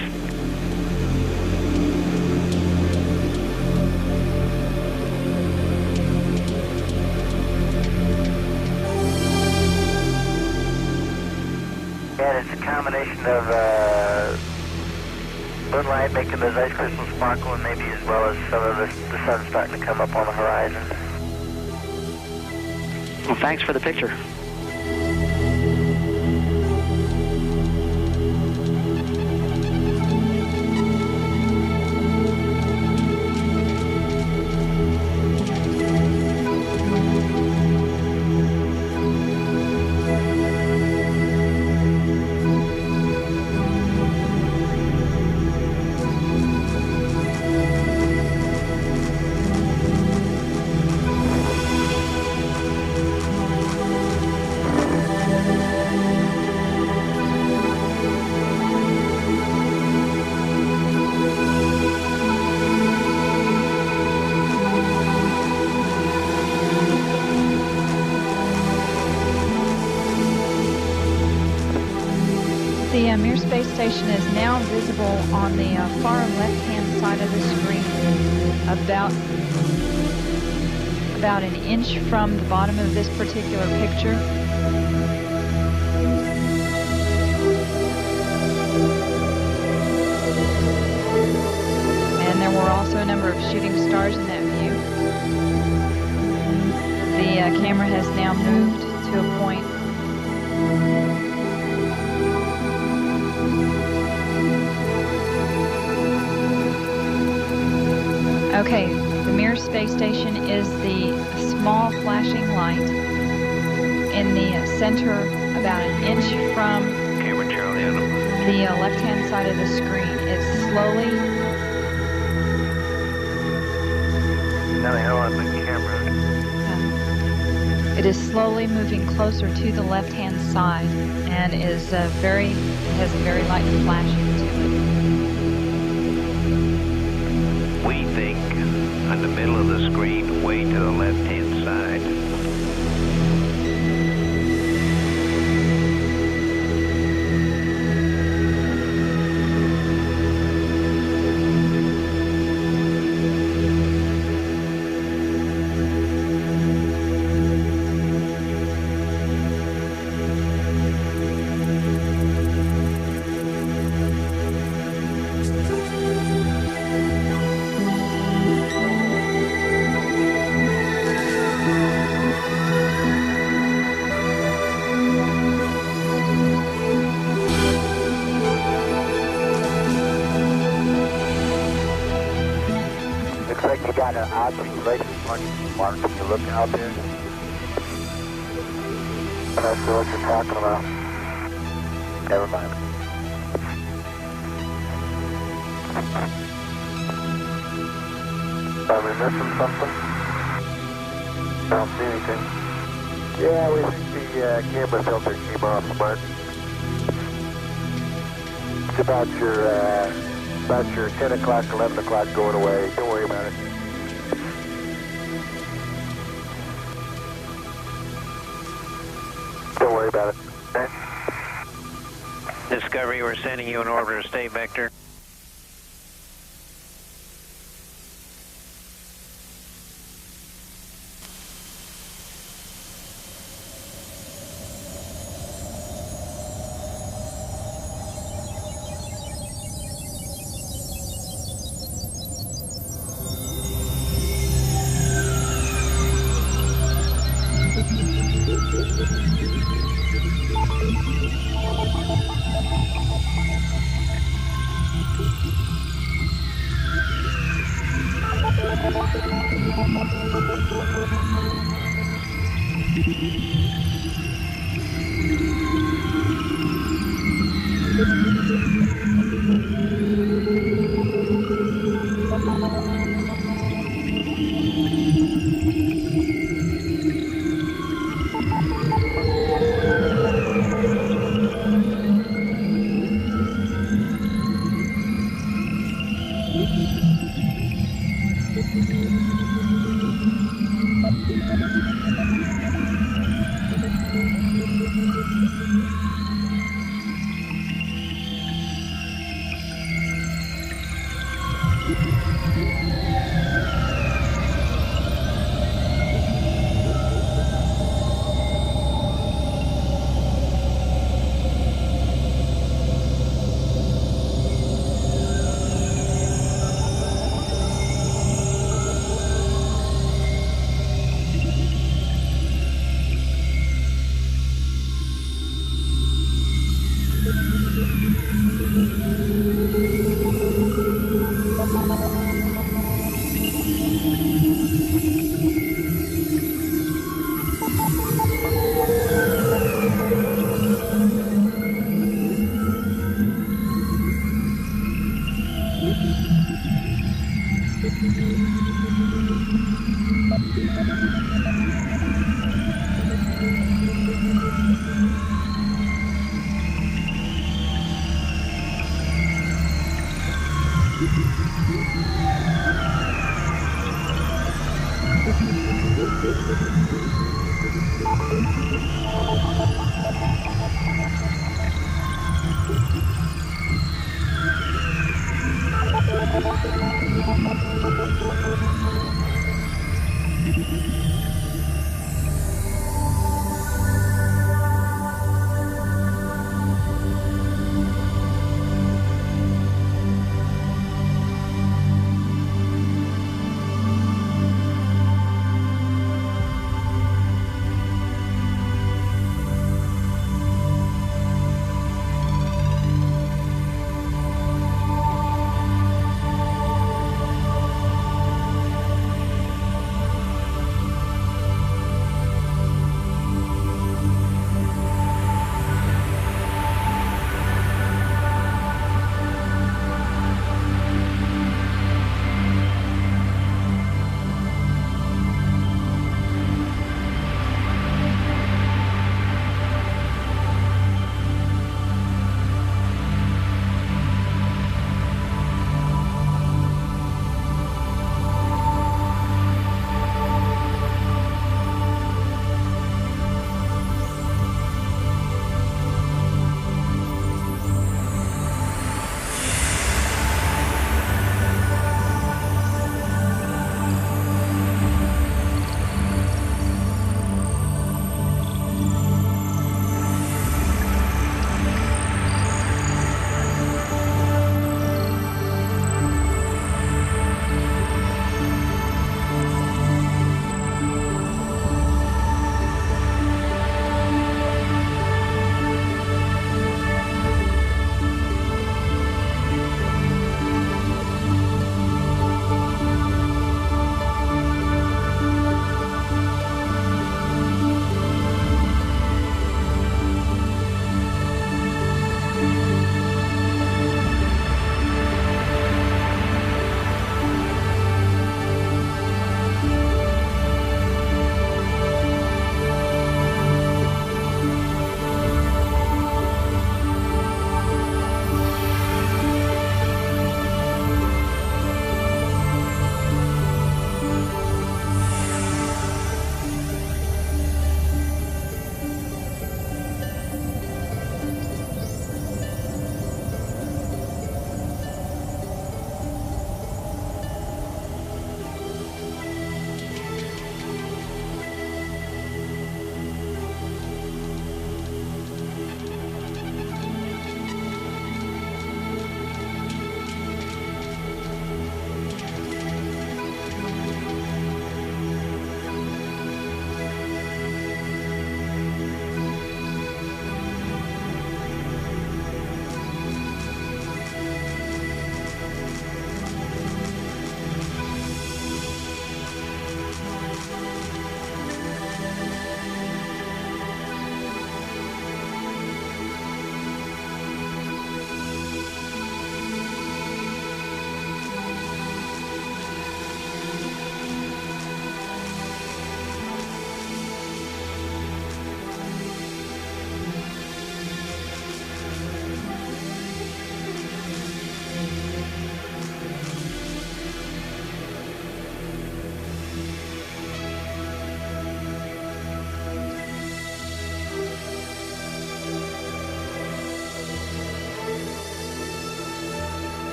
Yeah, it's a combination of moonlight making those ice crystals sparkle, and maybe as well as some of the sun starting to come up on the horizon. Well, thanks for the picture. The Mir space station is now visible on the far left-hand side of the screen, about an inch from the bottom of this particular picture. And there were also a number of shooting stars in that view. The camera has now moved to a point Okay, the Mir space station is the small flashing light in the center, about an inch from the left-hand side of the screen. It's slowly... Now the hell on the camera. It is slowly moving closer to the left-hand side and is has a very light flashing to it. We think on the middle of the screen, way to the left-hand side. like you got an observation mark when you look out there. I'm not sure what you're talking about. Never mind. Are we missing something? I don't see anything. Yeah, we think the camera filter came off, but it's about your 10 o'clock, 11 o'clock going away. Don't worry about it. Don't worry about it. Okay? Discovery, we're sending you an orbiter state vector.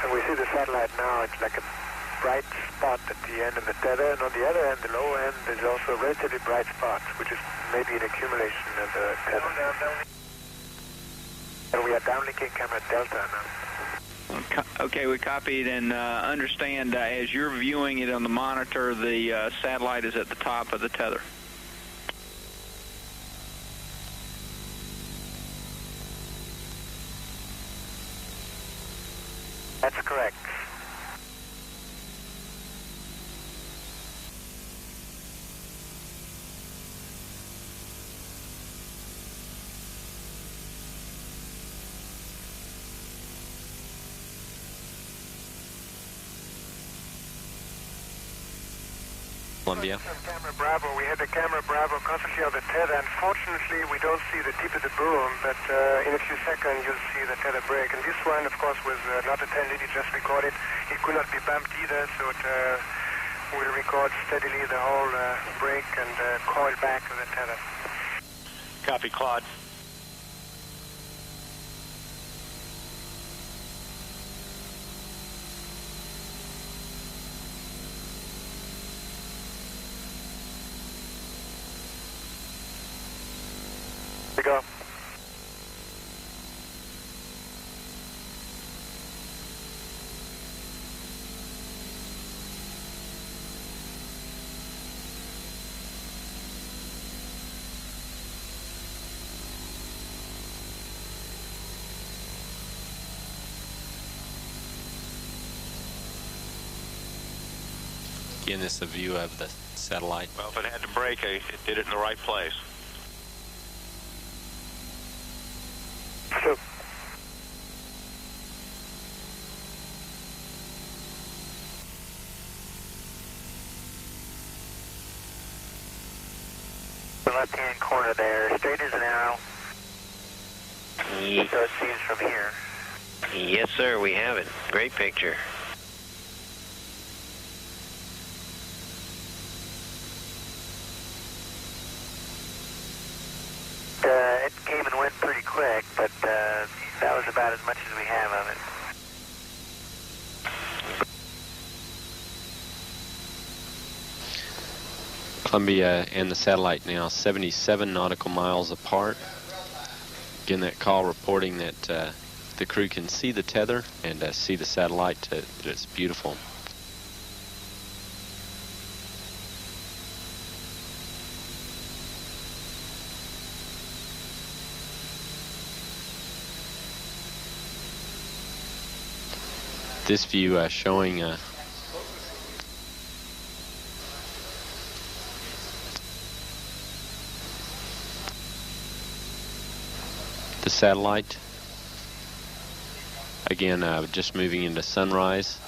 And we see the satellite now. It's like a bright spot at the end of the tether, and on the other end, the low end, there's also a relatively bright spot, which is maybe an accumulation of the tether. And we are downlinking camera Delta now. Okay, we copied and understand as you're viewing it on the monitor, the satellite is at the top of the tether. That's correct. Columbia. Camera Bravo. We had the camera Bravo constantly on the tether. Unfortunately, we don't see the tip of the boom, but in a few seconds you'll see the tether break. And this one, of course, was not a 10 lead. It just recorded. It could not be bumped either, so it will record steadily the whole break and coil back to the tether. Copy, Claude. Go. Again, this is a view of the satellite. Well, if it had to break, it did it in the right place. So. The left-hand corner there, straight as an arrow. So it seems from here. Yes, sir, we have it. Great picture. It came and went pretty quick, but that was about as much as we have of it. Columbia and the satellite now 77 nautical miles apart. Again, that call reporting that the crew can see the tether and see the satellite, that it's beautiful. This view showing the satellite. Again, just moving into sunrise.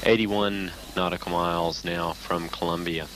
81 nautical miles now from Columbia.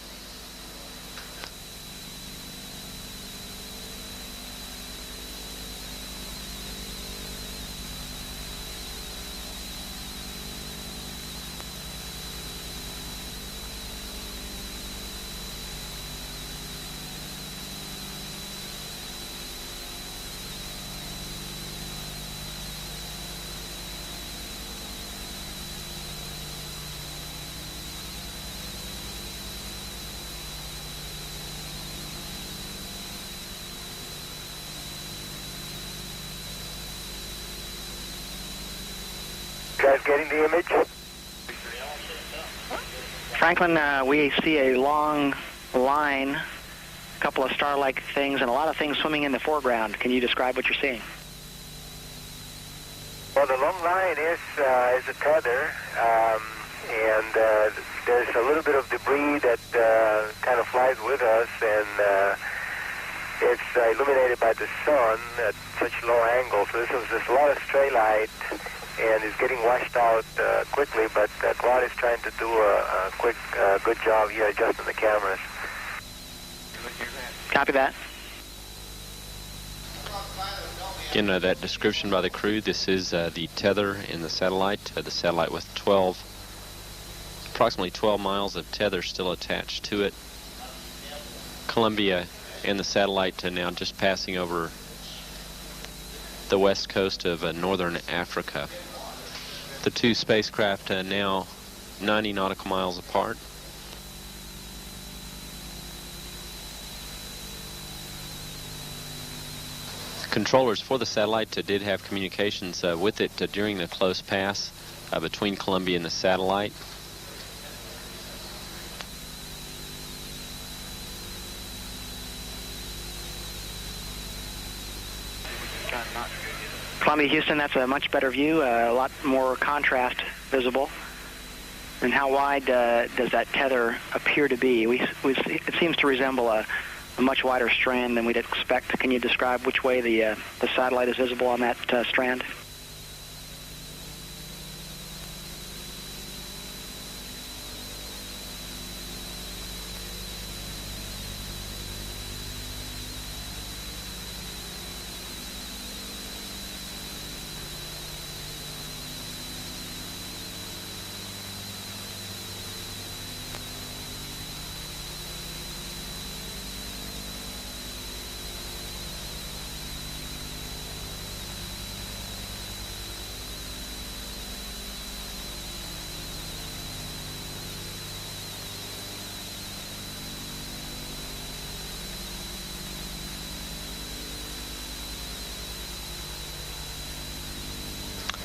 Guys getting the image? Franklin, we see a long line, a couple of star-like things, and a lot of things swimming in the foreground. Can you describe what you're seeing? Well, the long line is a tether, and there's a little bit of debris that kind of flies with us, and it's illuminated by the sun at such low angle. So there's a lot of stray light, and it's getting washed out quickly, but Claude is trying to do a quick, good job here adjusting the cameras. Copy that. Again, that description by the crew, this is the tether in the satellite with approximately 12 miles of tether still attached to it. Columbia and the satellite now just passing over the west coast of northern Africa. The two spacecraft now 90 nautical miles apart. Controllers for the satellite did have communications with it during the close pass between Columbia and the satellite. Columbia, Houston, that's a much better view, a lot more contrast visible. And how wide does that tether appear to be? It seems to resemble a much wider strand than we'd expect. Can you describe which way the satellite is visible on that strand?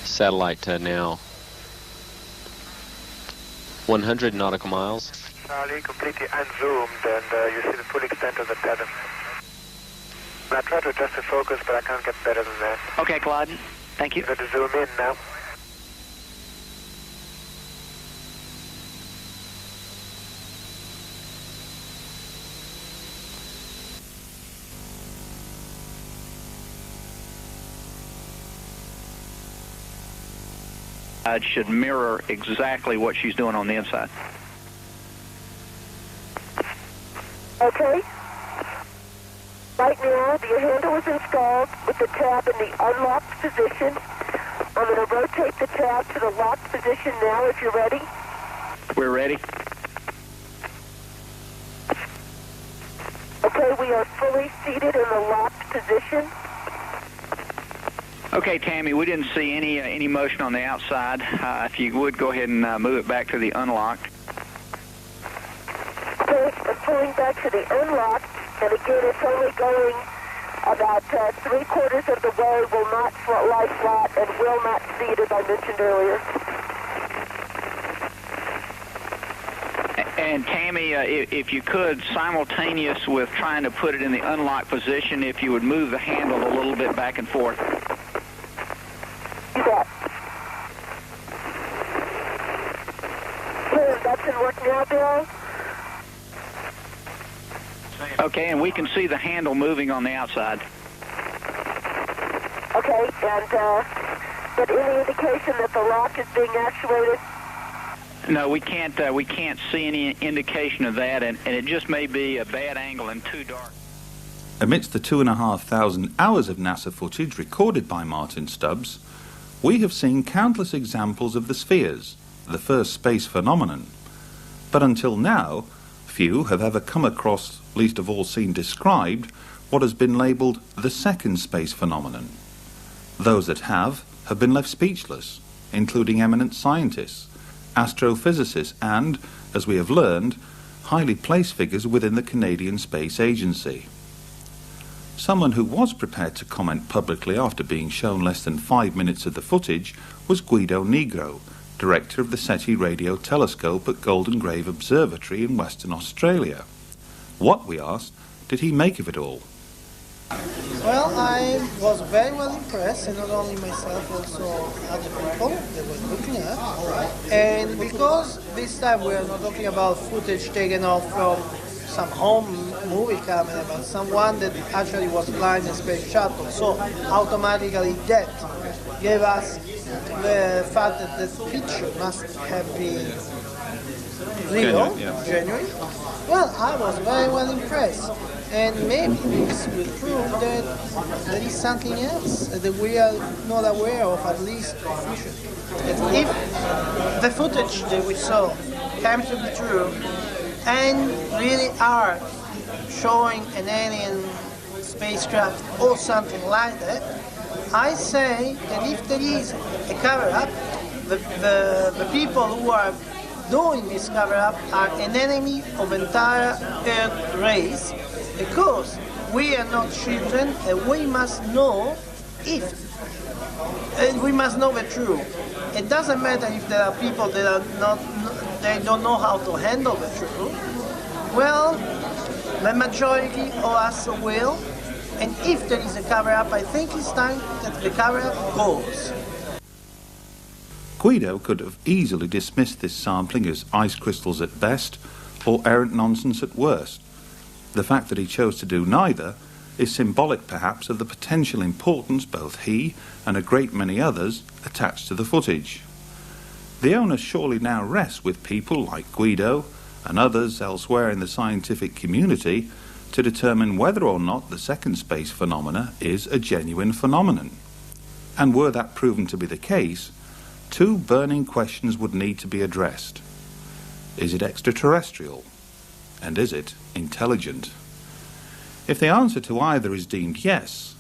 Satellite now 100 nautical miles. Charlie, completely unzoomed, and you see the full extent of the tether. I try to adjust the focus, but I can't get better than that. Okay, Claude. Thank you. I'm going to zoom in now. It should mirror exactly what she's doing on the inside. Okay. Right now, the handle is installed with the tab in the unlocked position. I'm going to rotate the tab to the locked position now if you're ready. We're ready. Okay, we are fully seated in the locked position. Okay, Tammy, we didn't see any motion on the outside. If you would, go ahead and move it back to the unlocked. Okay, I'm pulling back to the unlocked, and again, it's only going about 3/4 of the way, will not lie flat, and will not seat, as I mentioned earlier. And Tammy, if you could, simultaneous with trying to put it in the unlocked position, if you would move the handle a little bit back and forth. Do that. Okay, that's in work now, Bill. Okay, and we can see the handle moving on the outside. Okay, and but any indication that the lock is being actuated? No, we can't see any indication of that, and it just may be a bad angle and too dark. Amidst the 2,500 hours of NASA footage recorded by Martin Stubbs, we have seen countless examples of the spheres, the first space phenomenon. But until now, few have ever come across, least of all seen described, what has been labelled the second space phenomenon. Those that have been left speechless, including eminent scientists, astrophysicists and, as we have learned, highly placed figures within the Canadian Space Agency. Someone who was prepared to comment publicly after being shown less than 5 minutes of the footage was Guido Negro, director of the SETI radio telescope at Golden Grave Observatory in Western Australia. What, we asked, did he make of it all? Well, I was very well impressed, and not only myself, also other people that were looking at. And because this time we are not talking about footage taken off from some home movie camera, but someone that actually was flying a space shuttle, so automatically that gave us the fact that the picture must have been real, genuine. Well, I was very well impressed. And maybe this will prove that there is something else that we are not aware of, at least officially. That if the footage that we saw comes to be true and really are showing an alien spacecraft or something like that, I say that if there is a cover-up, the people who are doing this cover-up are an enemy of entire Earth race, because we are not children and we must know we must know the truth. It doesn't matter if there are people that are they don't know how to handle the truth. Well, the majority of us will, and if there is a cover-up, I think it's time that the cover-up goes. Guido could have easily dismissed this sampling as ice crystals at best, or errant nonsense at worst. The fact that he chose to do neither is symbolic perhaps of the potential importance both he and a great many others attach to the footage. The onus surely now rests with people like Guido and others elsewhere in the scientific community to determine whether or not the second space phenomena is a genuine phenomenon. And were that proven to be the case, two burning questions would need to be addressed. Is it extraterrestrial? And is it intelligent? If the answer to either is deemed yes,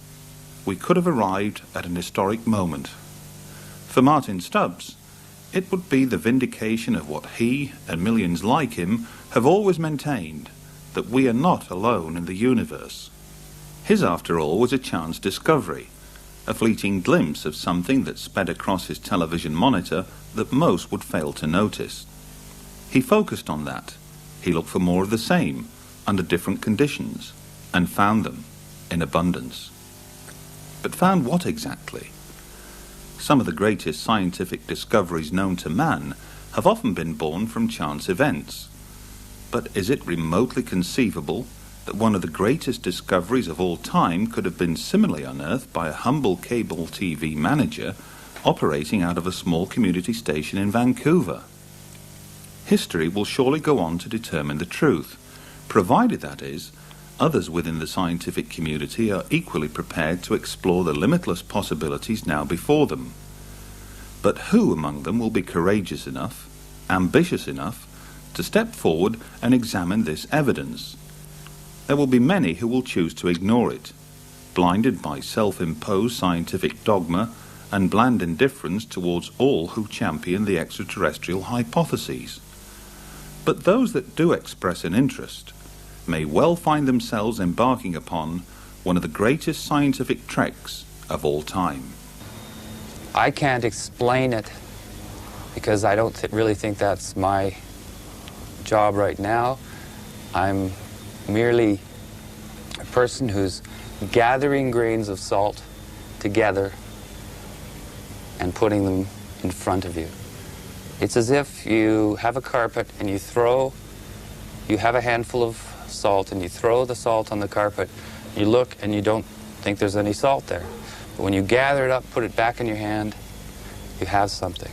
we could have arrived at an historic moment. For Martin Stubbs, it would be the vindication of what he and millions like him have always maintained, that we are not alone in the universe. His, after all, was a chance discovery, a fleeting glimpse of something that sped across his television monitor that most would fail to notice. He focused on that. He looked for more of the same, under different conditions, and found them in abundance. But found what exactly? Some of the greatest scientific discoveries known to man have often been born from chance events. But is it remotely conceivable that one of the greatest discoveries of all time could have been similarly unearthed by a humble cable TV manager operating out of a small community station in Vancouver? History will surely go on to determine the truth, provided, that is, others within the scientific community are equally prepared to explore the limitless possibilities now before them. But who among them will be courageous enough, ambitious enough, to step forward and examine this evidence? There will be many who will choose to ignore it, blinded by self-imposed scientific dogma and bland indifference towards all who champion the extraterrestrial hypotheses. But those that do express an interest may well find themselves embarking upon one of the greatest scientific treks of all time. I can't explain it because I don't really think that's my job right now. I'm merely a person who's gathering grains of salt together and putting them in front of you. It's as if you have a carpet and you have a handful of salt and you throw the salt on the carpet, you look and you don't think there's any salt there. But when you gather it up, put it back in your hand, you have something.